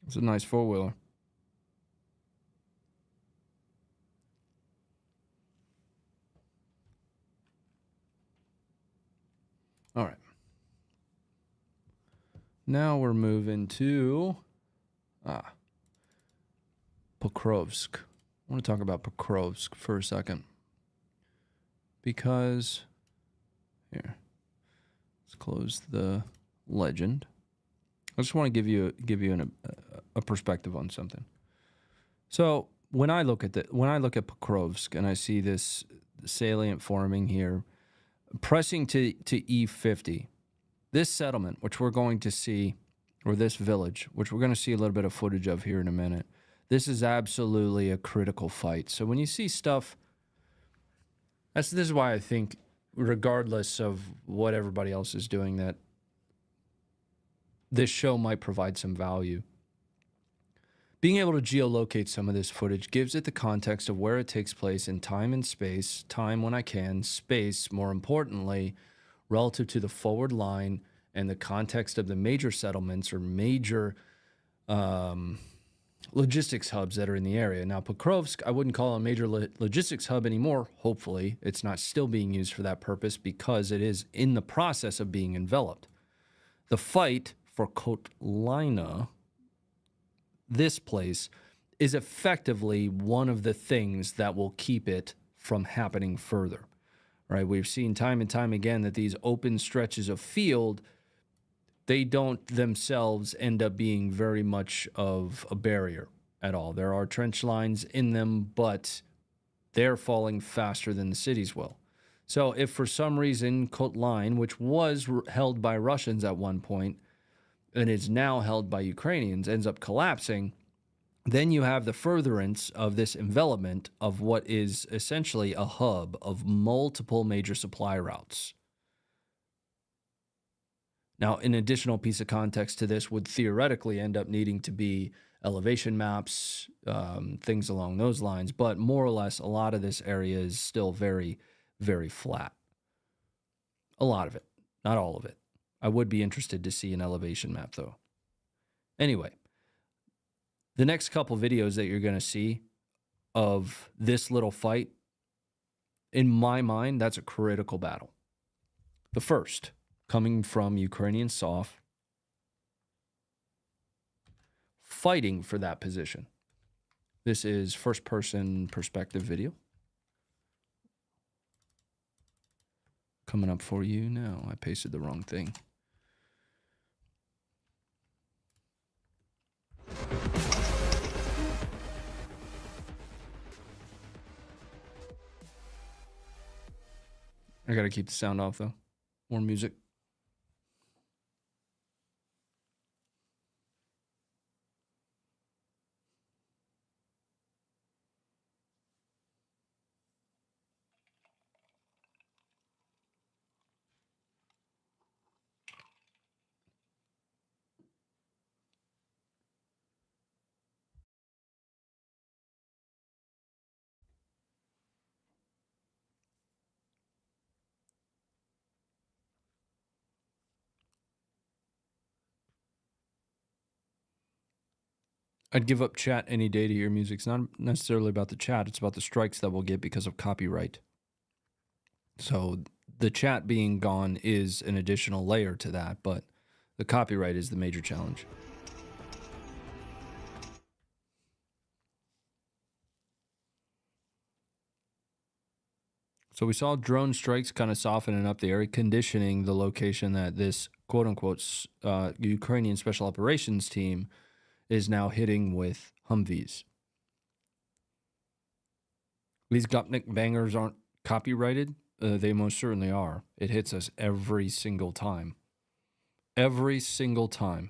C: It's a nice four-wheeler. All right. Now we're moving to Pokrovsk. I want to talk about Pokrovsk for a second. Because, here, let's close the legend. I just want to give you a perspective on something. So when I look at Pokrovsk and I see this salient forming here, pressing to E50, this settlement, which we're going to see, or this village, which we're going to see a little bit of footage of here in a minute, this is absolutely a critical fight. So when you see stuff, this is why I think, regardless of what everybody else is doing, that this show might provide some value. Being able to geolocate some of this footage gives it the context of where it takes place in time and space, time when I can, space, more importantly, relative to the forward line and the context of the major settlements or major logistics hubs that are in the area. Now, Pokrovsk, I wouldn't call it a major logistics hub anymore. Hopefully, it's not still being used for that purpose because it is in the process of being enveloped. The fight for Kotlina, this place, is effectively one of the things that will keep it from happening further, right? We've seen time and time again that these open stretches of field, they don't themselves end up being very much of a barrier at all. There are trench lines in them, but they're falling faster than the cities will. So if for some reason Kotline, which was held by Russians at one point and is now held by Ukrainians, ends up collapsing, then you have the furtherance of this envelopment of what is essentially a hub of multiple major supply routes. Now, an additional piece of context to this would theoretically end up needing to be elevation maps, things along those lines, but more or less, a lot of this area is still very, very flat. A lot of it, not all of it. I would be interested to see an elevation map, though. Anyway, the next couple videos that you're going to see of this little fight, in my mind, that's a critical battle. The first, coming from Ukrainian Sov, fighting for that position. This is first-person perspective video. Coming up for you now. I pasted the wrong thing. I gotta keep the sound off, though. More music. I'd give up chat any day to hear music. It's not necessarily about the chat. It's about the strikes that we'll get because of copyright. So the chat being gone is an additional layer to that, but the copyright is the major challenge. So we saw drone strikes kind of softening up the area, conditioning the location that this quote-unquote Ukrainian Special Operations team is now hitting with Humvees. These Gopnik bangers aren't copyrighted. They most certainly are. It hits us every single time. Every single time.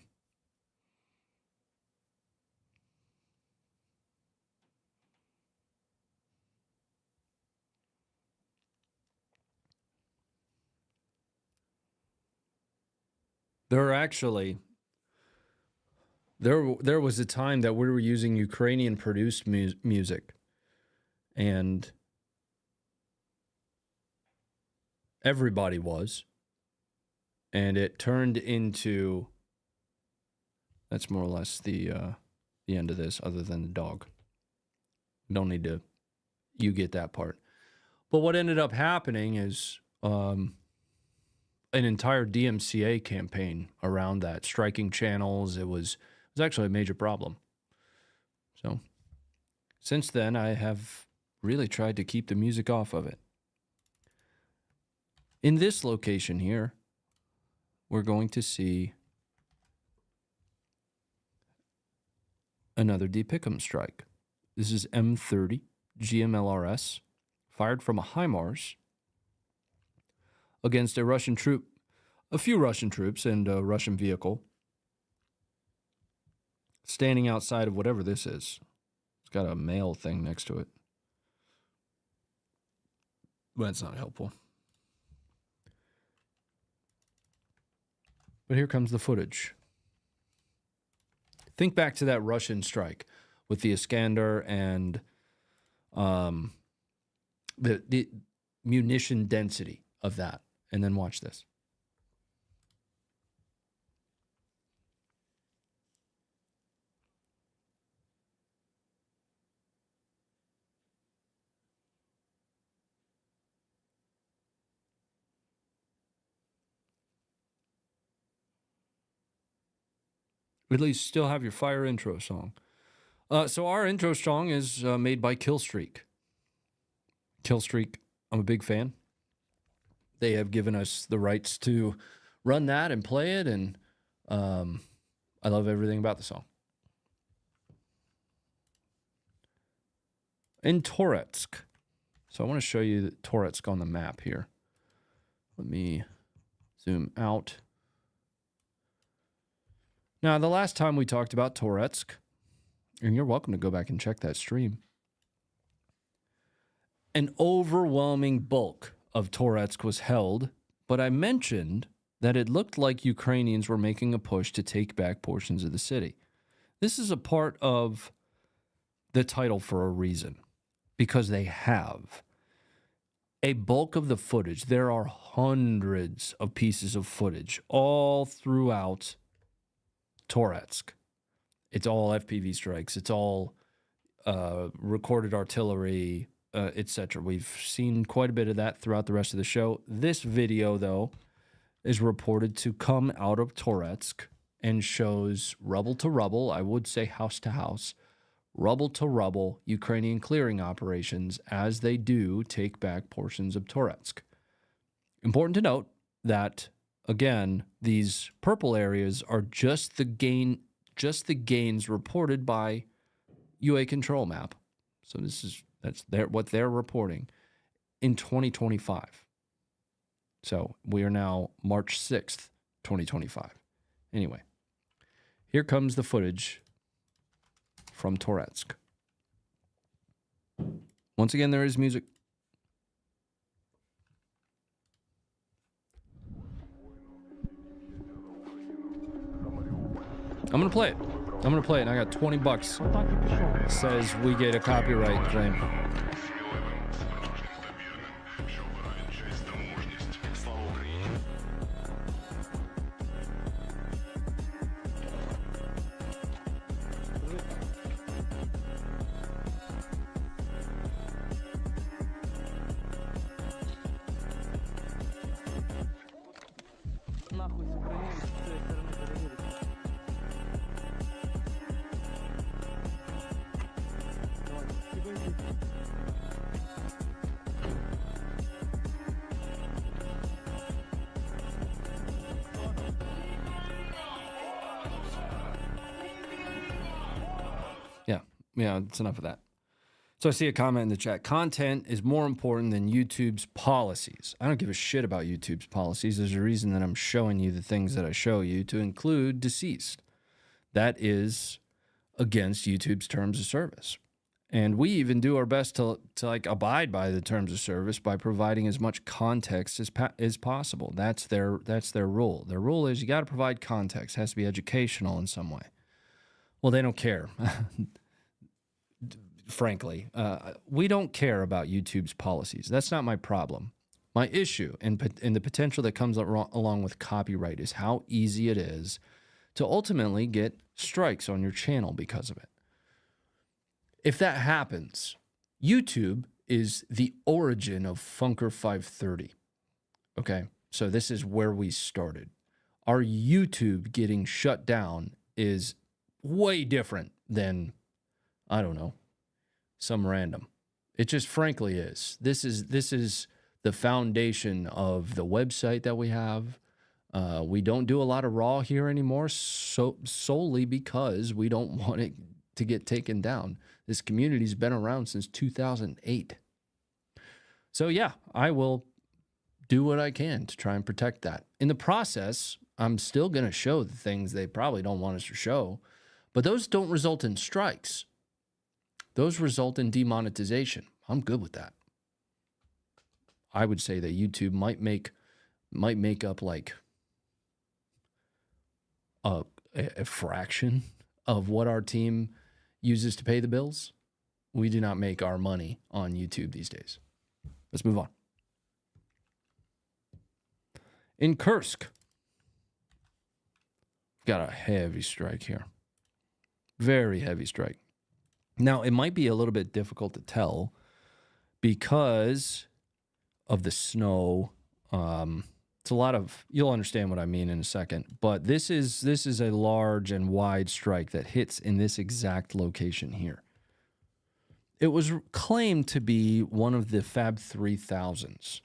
C: There are actually... There was a time that we were using Ukrainian-produced music, and everybody was, and it turned into, that's more or less the end of this, other than the dog. Don't need to, you get that part. But what ended up happening is an entire DMCA campaign around that, striking channels. It was actually a major problem. So since then, I have really tried to keep the music off of it. In this location here, we're going to see another D. Pick'em strike. This is M30 GMLRS, fired from a HIMARS against a Russian troop, a few Russian troops and a Russian vehicle, standing outside of whatever this is. It's got a mail thing next to it. But it's not helpful. But here comes the footage. Think back to that Russian strike with the Iskander and the munition density of that. And then watch this. At least still have your fire intro song. So our intro song is made by Killstreak. Killstreak, I'm a big fan. They have given us the rights to run that and play it, and I love everything about the song. in Toretsk. So I want to show you Toretsk on the map here. Let me zoom out. Now, the last time we talked about Toretsk, and you're welcome to go back and check that stream, an overwhelming bulk of Toretsk was held, but I mentioned that it looked like Ukrainians were making a push to take back portions of the city. This is a part of the title for a reason, because they have. A bulk of the footage, there are hundreds of pieces of footage all throughout Toretsk. It's all FPV strikes. It's all recorded artillery, etc. We've seen quite a bit of that throughout the rest of the show. This video, though, is reported to come out of Toretsk and shows rubble to rubble, I would say house to house, rubble to rubble Ukrainian clearing operations as they do take back portions of Toretsk. Important to note that, again, these purple areas are just the gains reported by UA Control Map. So that's what they're reporting in 2025. So we are now March 6th, 2025. Anyway, here comes the footage from Toretsk. Once again, there is music. I'm going to play it. And I got $20. It says we get a copyright claim. Yeah, it's enough of that. So I see a comment in the chat. Content is more important than YouTube's policies. I don't give a shit about YouTube's policies. There's a reason that I'm showing you the things that I show you, to include deceased. That is against YouTube's terms of service. And we even do our best to like abide by the terms of service by providing as much context as possible. That's their rule. Their rule is you got to provide context. It has to be educational in some way. Well, they don't care. Frankly, we don't care about YouTube's policies. That's not my problem. My issue and the potential that comes along with copyright is how easy it is to ultimately get strikes on your channel because of it. If that happens, YouTube is the origin of Funker 530. Okay, so this is where we started. Our YouTube getting shut down is way different than, I don't know, some random. It just frankly is. This is the foundation of the website that we have. We don't do a lot of raw here anymore, solely because we don't want it to get taken down. This community's been around since 2008. So yeah, I will do what I can to try and protect that. In the process, I'm still going to show the things they probably don't want us to show, but those don't result in strikes. Those result in demonetization. I'm good with that. I would say that YouTube might make up like a fraction of what our team uses to pay the bills. We do not make our money on YouTube these days. Let's move on. In Kursk, got a heavy strike here. Very heavy strike. Now, it might be a little bit difficult to tell because of the snow. It's a lot of, you'll understand what I mean in a second, but this is a large and wide strike that hits in this exact location here. It was claimed to be one of the Fab 3000s.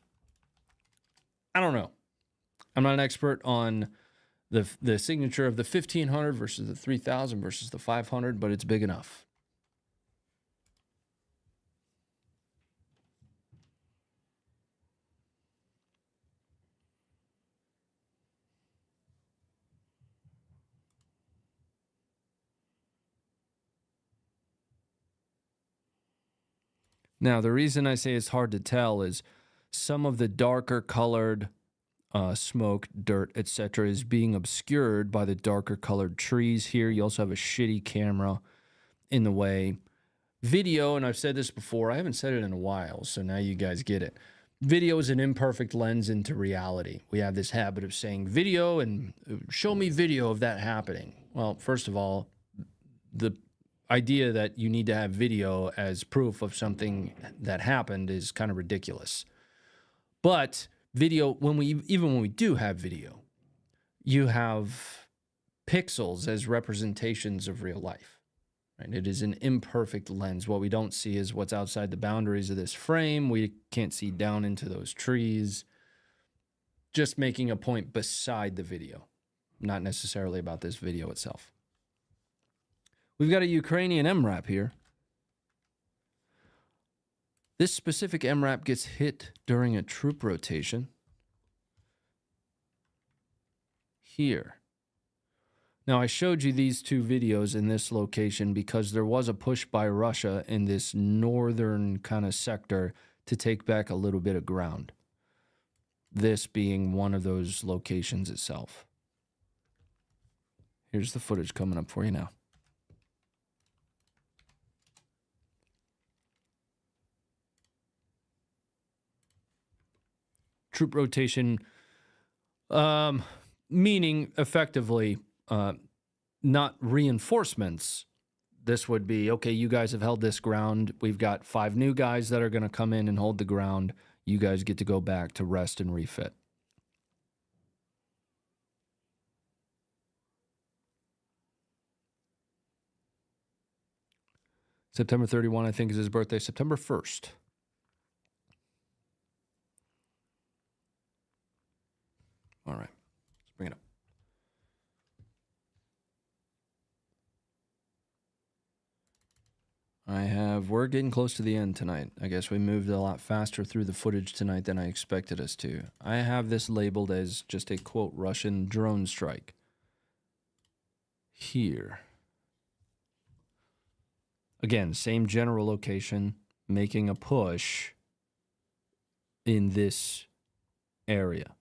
C: I don't know. I'm not an expert on the signature of the 1500 versus the 3000 versus the 500, but it's big enough. Now, the reason I say it's hard to tell is some of the darker colored smoke, dirt, etc. is being obscured by the darker colored trees here. You also have a shitty camera in the way. Video, and I've said this before, I haven't said it in a while, so now you guys get it. Video is an imperfect lens into reality. We have this habit of saying video and show me video of that happening. Well, first of all, the idea that you need to have video as proof of something that happened is kind of ridiculous. But video, when we do have video, you have pixels as representations of real life. Right? It is an imperfect lens. What we don't see is what's outside the boundaries of this frame. We can't see down into those trees. Just making a point beside the video, not necessarily about this video itself. We've got a Ukrainian MRAP here. This specific MRAP gets hit during a troop rotation. Here. Now, I showed you these two videos in this location because there was a push by Russia in this northern kind of sector to take back a little bit of ground. This being one of those locations itself. Here's the footage coming up for you now. Troop rotation, meaning effectively not reinforcements. This would be, okay, you guys have held this ground. We've got 5 new guys that are going to come in and hold the ground. You guys get to go back to rest and refit. September 31, I think, is his birthday. September 1st. All right, let's bring it up. We're getting close to the end tonight. I guess we moved a lot faster through the footage tonight than I expected us to. I have this labeled as just a, quote, Russian drone strike. Here. Again, same general location, making a push in this area.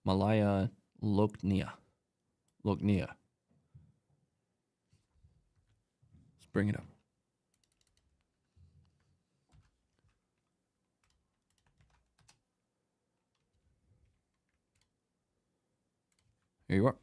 C: Malaya Loknia. Let's bring it up. Here you are.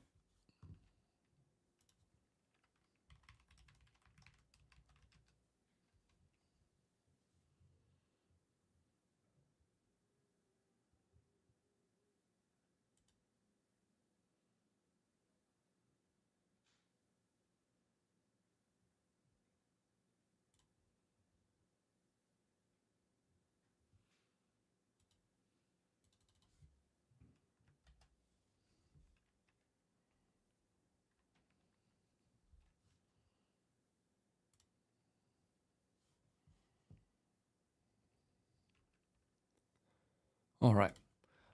C: All right.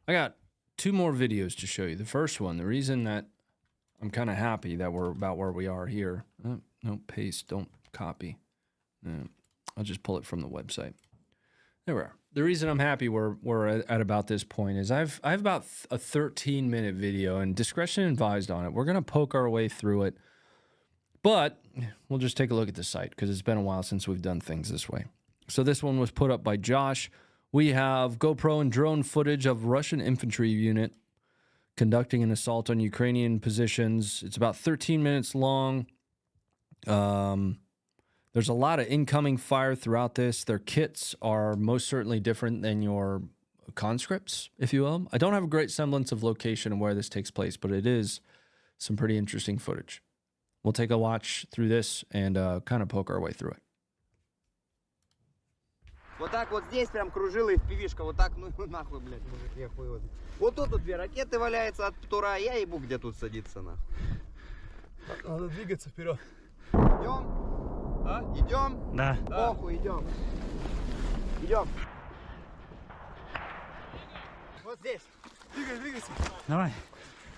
C: I got 2 more videos to show you. The first one, the reason that I'm kind of happy that we're about where we are here. No, paste, don't copy. No, I'll just pull it from the website. There we are. The reason I'm happy we're at about this point is I've about a 13-minute video, and discretion advised on it. We're going to poke our way through it, but we'll just take a look at the site because it's been a while since we've done things this way. So this one was put up by Josh. We have GoPro and drone footage of Russian infantry unit conducting an assault on Ukrainian positions. It's about 13 minutes long. There's a lot of incoming fire throughout this. Their kits are most certainly different than your conscripts, if you will. I don't have a great semblance of location and where this takes place, but it is some pretty interesting footage. We'll take a watch through this and kind of poke our way through it.
H: Вот так вот здесь прям кружила и впивишка, вот так, ну нахуй, блядь, мужик, я хуй вот. Вот тут 2 ракеты валяются от Тура, я ебу, где тут садиться, нахуй.
I: Надо двигаться вперед.
H: Идем? А? Идем?
I: Да.
H: Похуй, идем. Идем. Вот здесь.
I: Двигайся. Давай.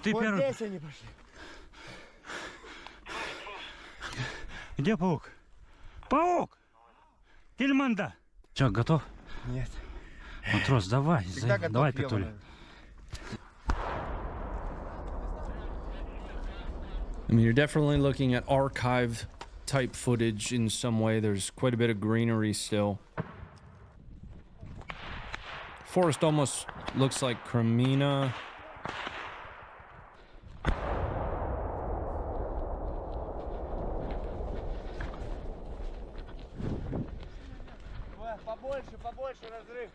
J: ты
H: вот
J: первый.
H: здесь они пошли.
J: Где паук? Паук! Тельманда! Че, готов?
H: Нет.
J: Матрос, давай, давай, Петуля.
C: I mean, you're definitely looking at archive type footage in some way. There's quite a bit of greenery still. Forest almost looks like Kremina.
H: Побольше разрыв.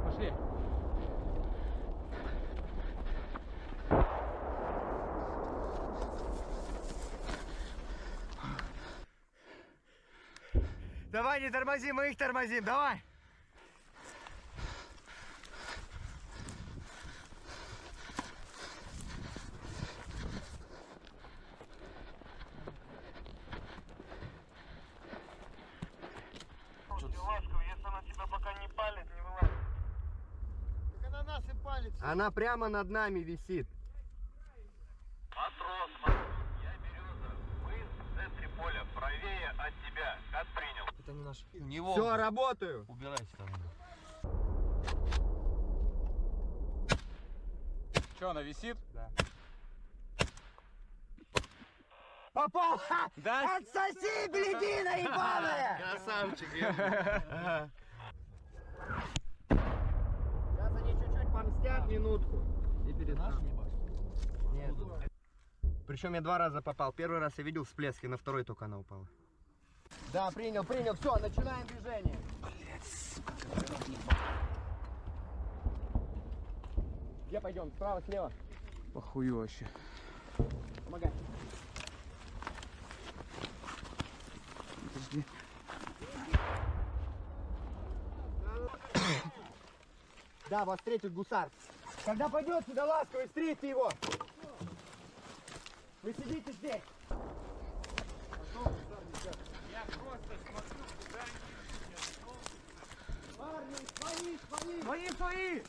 E: Пошли.
H: Давай, не тормозим, мы их тормозим, давай.
K: Если она тебя пока не палит, не вылазит.
H: Так она нас и палит. Она прямо над нами висит.
K: Матрос, я Береза. Мы в центре поля, правее от тебя. Как принял?
H: Это не наш.
K: У него.
H: Все, работаю.
K: Убирайте там.
E: Че, она висит?
H: Да. Попал!
E: Да?
H: Отсоси, блядина ебаная! Красавчик. Сейчас они чуть-чуть помстят минутку. И перестанут. Нет. Причем я 2 раза попал. Первый раз я видел всплески, на второй только она упала. Да, принял. Все, начинаем движение. Где пойдем? Справа, слева?
E: Похую вообще.
H: Помогай.
E: Подожди.
H: Да, вас встретит гусар. Когда пойдет сюда ласковый, встретьте его. Вы сидите здесь.
E: Я просто смотрю, куда они идут.
H: Парни, свои!
E: Свои!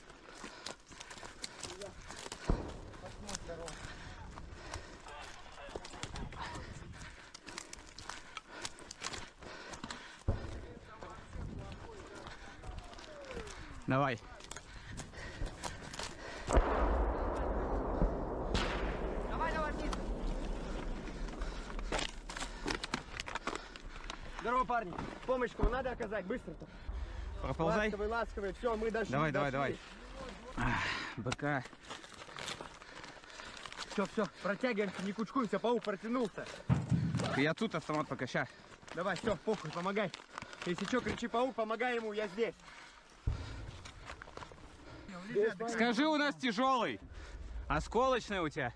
E: Давай.
H: Давай, вниз. Здорово, парни. Помощь кому надо оказать, быстро-то.
E: Проползай.
H: Ласковый, все, мы дошли.
E: Давай. БК.
H: Все, протягиваемся, не кучкуемся, паук протянулся.
E: Я тут автомат пока, ща.
H: Давай, все, похуй, помогай. Если что, кричи паук, помогай ему, я здесь.
E: Скажи, у нас тяжелый. Осколочный у тебя.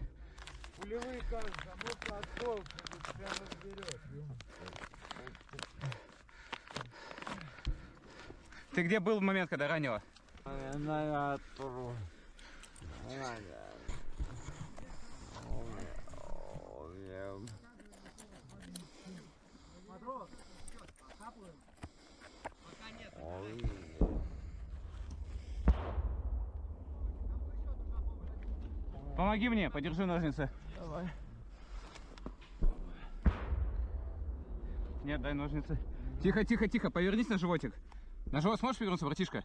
H: Пулевые, кажется, а ну-ка осколки, прямо разберешь.
E: Ты где был в момент, когда ранило? Помоги мне, подержи ножницы.
H: Давай.
E: Нет, дай ножницы. Тихо, повернись на животик. На живот сможешь повернуться, братишка?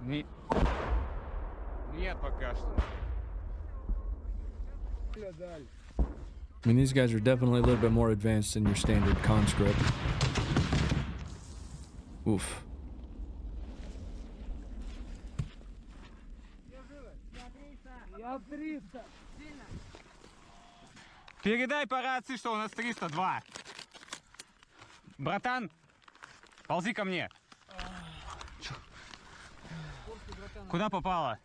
E: Нет, пока что.
C: I mean, these guys are definitely a little bit more advanced than your standard conscript. Oof.
E: Передай по рации, что у нас 302. Братан, ползи ко мне. Куда попало?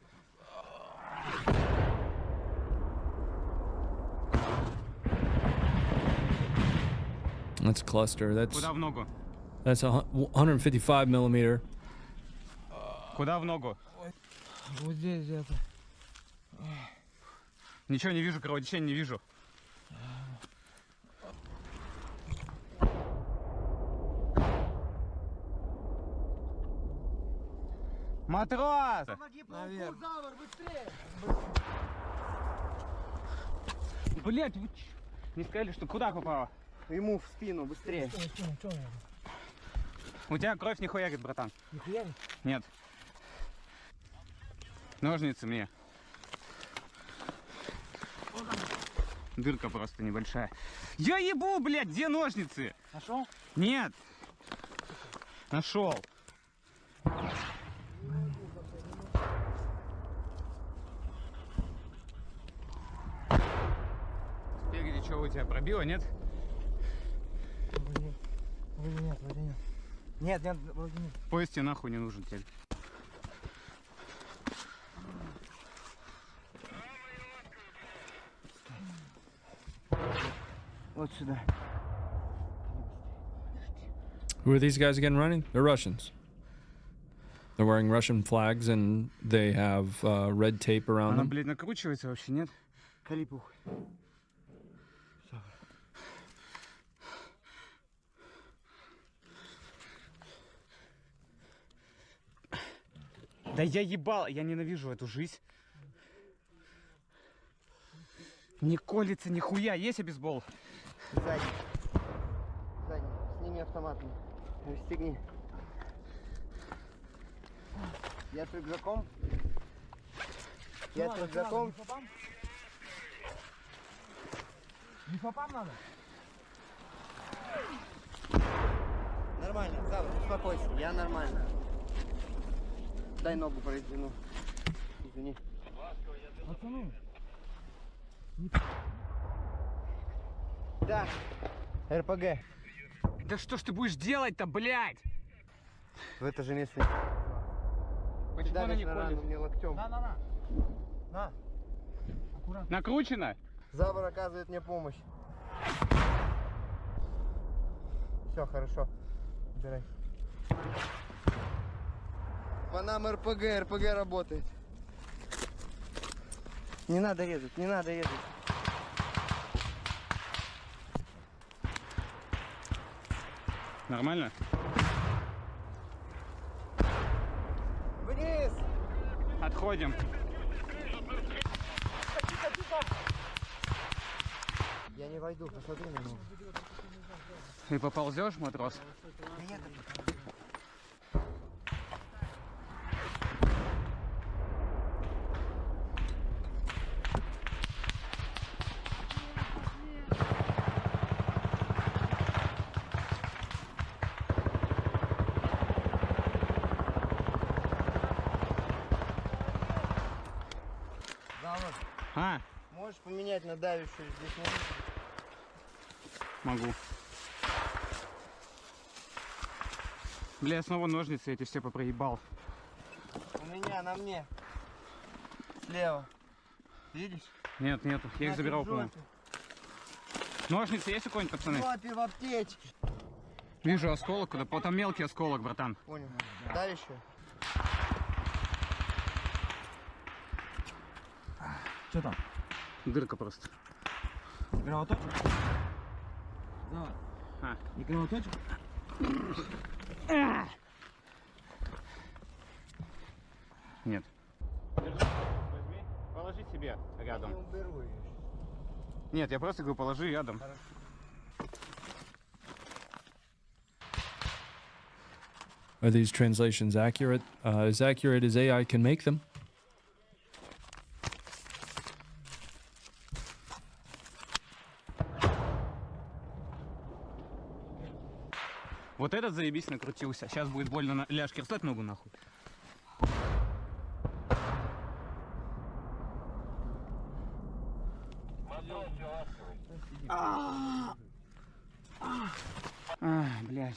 C: That's a cluster.
J: Куда в ногу?
C: That's a 155 millimeter.
J: Куда в ногу?
I: Вот здесь где-то.
J: Ничего не вижу, кровотечения не вижу. Матрос!
I: Наверх.
J: Блять, вы не сказали, что куда попало?
H: Ему в спину, быстрее.
J: У тебя кровь не хуярит, братан.
I: Не хуярит?
J: Нет. Ножницы мне. Дырка просто небольшая. Я ебу, блядь, где ножницы?
I: Нашел?
J: Нет. Нашел. Спереди что у тебя пробило, нет?
I: Вроде нет, вроде нет. Нет, нет, вроде нет.
J: Поезд тебе нахуй не нужен теперь.
I: Вот сюда.
C: Who are these guys again running? They're Russians. They're wearing Russian flags and they have red tape around
J: Она,
C: them.
J: блядь, накручивается вообще, нет?
I: Калипух.
J: Да я ебал, я ненавижу эту жизнь. Не колется нихуя, есть обезбол?
H: Сзади. Сзади. Сними автоматом. Расстегни. Я с рюкзаком. Я с рюкзаком.
I: Не фапам надо?
H: Нормально, Завр, успокойся, я нормально. Дай ногу произвину. Извини.
I: Пацаны.
H: Да, РПГ.
J: Да что ж ты будешь делать-то, блядь?
H: В это же место.
J: Почему она не
H: на рану
J: колет?
H: мне локтем.
I: На. На. Аккуратно.
J: Накручено?
H: Завр оказывает мне помощь. Все, хорошо. Убирай. По нам РПГ работает. Не надо резать, не надо резать.
J: Нормально?
H: Вниз!
J: Отходим.
H: Я не войду, посмотри на него.
J: Ты поползешь, матрос?
H: Завр,
J: А,
H: можешь поменять на давящую здесь
J: могу. Бля, я снова ножницы эти все попроебал.
H: У меня, на мне. Слева. Видишь?
J: Нет, нету, я их забирал, по-моему. Ножницы есть у кого-нибудь, пацаны?
H: Вот ты в аптечке.
J: Вижу осколок, куда там мелкий осколок, братан.
H: Понял. Давящую.
I: Что там?
J: Дырка просто.
I: Кровоточек? Завар.
J: А.
I: Не кровоточек?
J: Нет. Возьми, положи себе рядом.
H: Не уберу ее.
J: Нет, я просто говорю, положи рядом.
C: Are these translations accurate? As accurate as AI can make them?
J: Вот этот заебись накрутился. Сейчас будет больно на ляжке. Встать ногу нахуй. Блядь.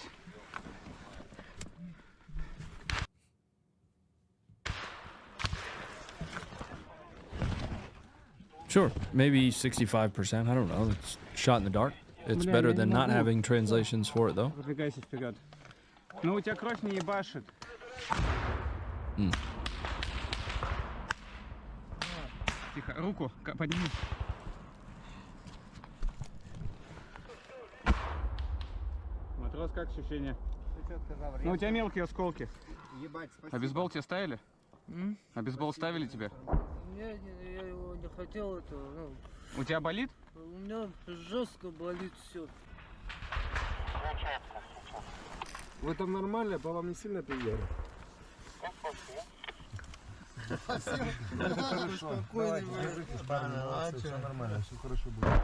C: Sure, maybe 65%. I don't know. It's shot in the dark. It's
J: Бля,
C: better
J: я не
C: than not
J: могу.
C: having translations for it, though.
J: Выдвигайся вперед. Ну, у тебя кровь не ебашит. Тихо, руку подними. Матрос, как ощущения? Ну, у тебя мелкие осколки.
I: Ебать, спасибо.
J: А бейсбол тебе ставили? А бейсбол ставили тебе?
L: Нет, я его не хотел, это, ну,
J: У тебя болит?
L: у меня жестко болит все.
H: Вы там нормально, по вам не сильно приехали? Спасибо. Спокойно. Все нормально, все хорошо будет.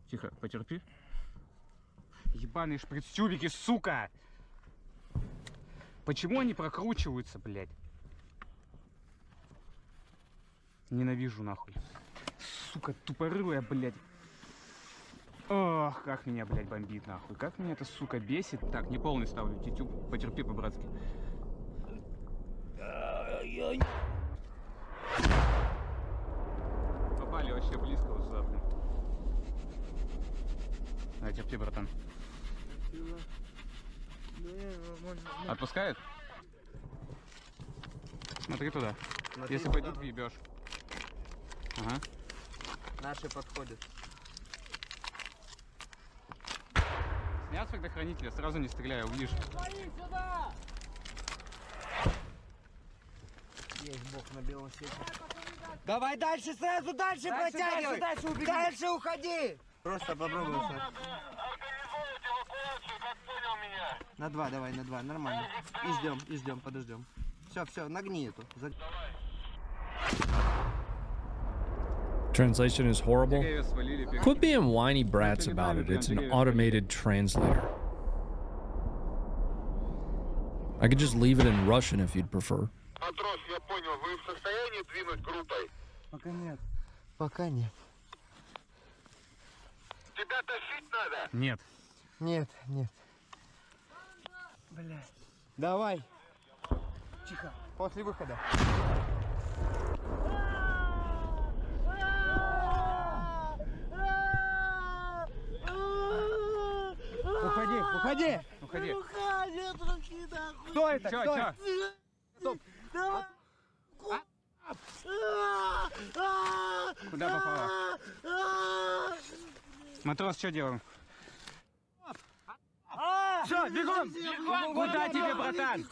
J: Тихо, потерпи. Ебаные шприц-тюбики, сука! Почему они прокручиваются, блядь? Ненавижу, нахуй. Сука, тупорылая, блядь. Ох, как меня, блядь, бомбит, нахуй. Как меня это, сука, бесит. Так, не полный ставлю, тютюб. Потерпи по-братски. Попали вообще близко вот сюда, блин. А, терпи, братан. Отпускает? Смотри туда.
I: Смотри
J: Если
I: туда.
J: пойдут, въебешь. Ага.
I: Наши подходят.
J: Снят с предохранителя, сразу не стреляю, увидишь.
I: Есть бог на белом свете. Давай дальше, сразу дальше протягивай. Дальше уходи. Просто попробуй.
K: Организовывать эвакуацию, как понял меня.
I: На два, давай, на два, нормально. И ждем, подождем. Все, нагни эту.
C: Translation is horrible.
J: Деревья свалили,
C: Quit being whiny brats about it. It's an automated translator. I could just leave it in Russian if you'd prefer.
F: Матрос, я понял, вы в состоянии двинуть группой?
I: Пока нет. Пока нет.
F: Тебя тащить надо?
J: Нет.
I: Нет. Блядь. Давай. Тихо. После выхода. Уходи.
J: Уходи.
L: Нет руки, нахуй.
I: Кто это?
J: Чё?
I: Стоп.
L: Давай.
J: Куда попала? Матрос, что делаем? Все, бегом! Куда тебе, братан?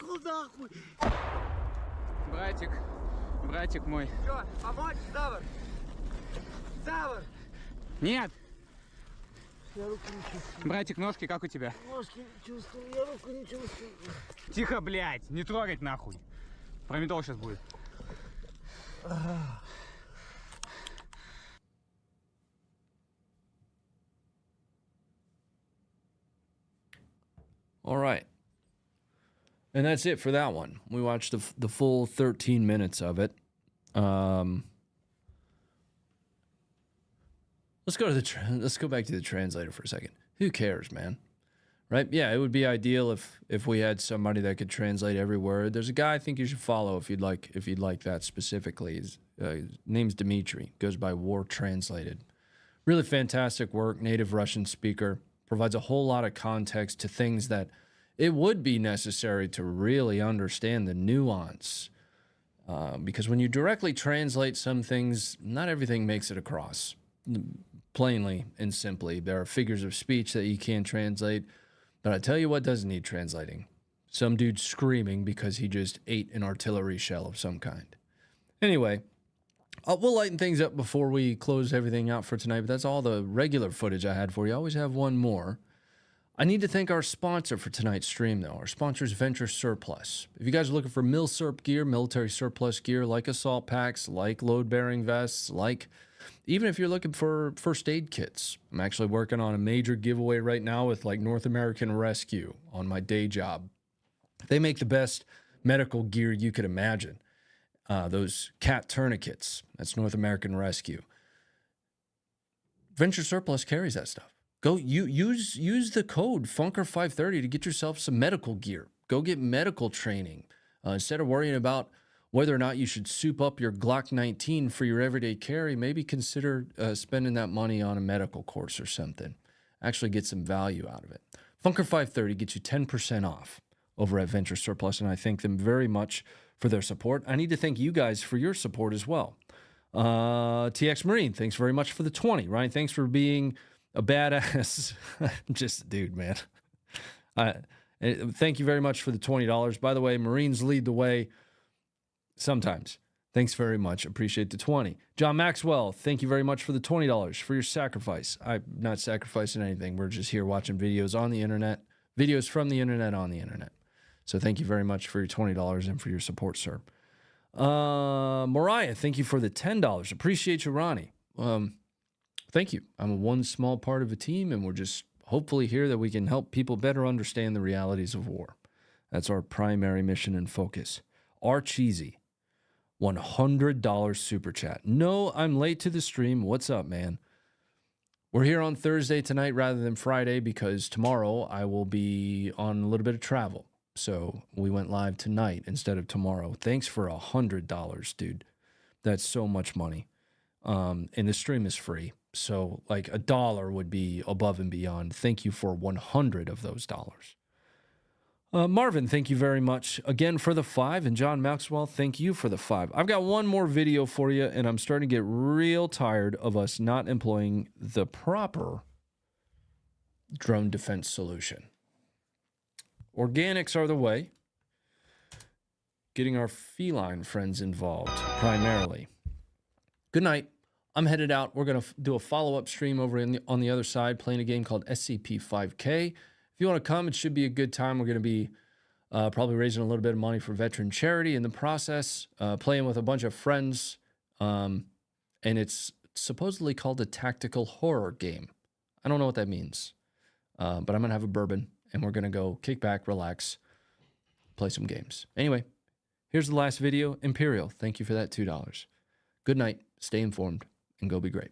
J: Братик мой.
I: Что, помочь, Завр? Завр!
J: Нет!
L: Я руку не чувствую.
J: Братик, ножки, как у тебя?
L: Ножки не чувствую, я руку не чувствую.
J: Тихо, блядь, не трогать нахуй. Промедол сейчас будет.
C: All right. And that's it for that one. We watched the full 13 minutes of it. Let's go back to the translator for a second. Who cares, man? Right? Yeah, it would be ideal if we had somebody that could translate every word. There's a guy I think you should follow if you'd like that specifically. His name's Dmitry. Goes by War Translated. Really fantastic work. Native Russian speaker. Provides a whole lot of context to things that it would be necessary to really understand the nuance. Because when you directly translate some things, not everything makes it across. Plainly and simply, there are figures of speech that you can't translate. But I tell you what doesn't need translating. Some dude screaming because he just ate an artillery shell of some kind. Anyway, we'll lighten things up before we close everything out for tonight, but that's all the regular footage I had for you. I always have one more. I need to thank our sponsor for tonight's stream, though. Our sponsor is Venture Surplus. If you guys are looking for mil-surp gear, military surplus gear, like assault packs, like load-bearing vests, like even if you're looking for first aid kits. I'm actually working on a major giveaway right now with like North American Rescue on my day job. They make the best medical gear you could imagine. Those cat tourniquets, that's North American Rescue. Venture Surplus carries that stuff. Go use the code Funker530 to get yourself some medical gear. Go get medical training instead of worrying about whether or not you should soup up your Glock 19 for your everyday carry, maybe consider spending that money on a medical course or something. Actually get some value out of it. Funker 530 gets you 10% off over at Venture Surplus, and I thank them very much for their support. I need to thank you guys for your support as well. TX Marine, thanks very much for the 20. Ryan, thanks for being a badass. Just, dude, man. Thank you very much for the $20. By the way, Marines lead the way sometimes. Thanks very much. Appreciate the 20. John Maxwell, thank you very much for the $20 for your sacrifice. I'm not sacrificing anything. We're just here watching videos on the internet, videos from the internet on the internet. So thank you very much for your $20 and for your support, sir. Mariah, thank you for the $10. Appreciate you, Ronnie. Thank you. I'm one small part of a team, and we're just hopefully here that we can help people better understand the realities of war. That's our primary mission and focus. R Cheesy, $100 super chat. No, I'm late to the stream. What's up, man? We're here on Thursday tonight rather than Friday because tomorrow I will be on a little bit of travel. So we went live tonight instead of tomorrow. Thanks for $100, dude. That's so much money. And the stream is free. So like $1 would be above and beyond. Thank you for 100 of those dollars. Marvin, thank you very much again for the 5. And John Maxwell, thank you for the 5. I've got one more video for you, and I'm starting to get real tired of us not employing the proper drone defense solution. Organics are the way. Getting our feline friends involved, primarily. Good night. I'm headed out. We're going to do a follow-up stream over on the other side, playing a game called SCP-5K. If you want to come, it should be a good time. We're going to be probably raising a little bit of money for veteran charity in the process, playing with a bunch of friends, and it's supposedly called a tactical horror game. I don't know what that means, but I'm going to have a bourbon, and we're going to go kick back, relax, play some games. Anyway, here's the last video. Imperial, thank you for that $2. Good night. Stay informed and go be great.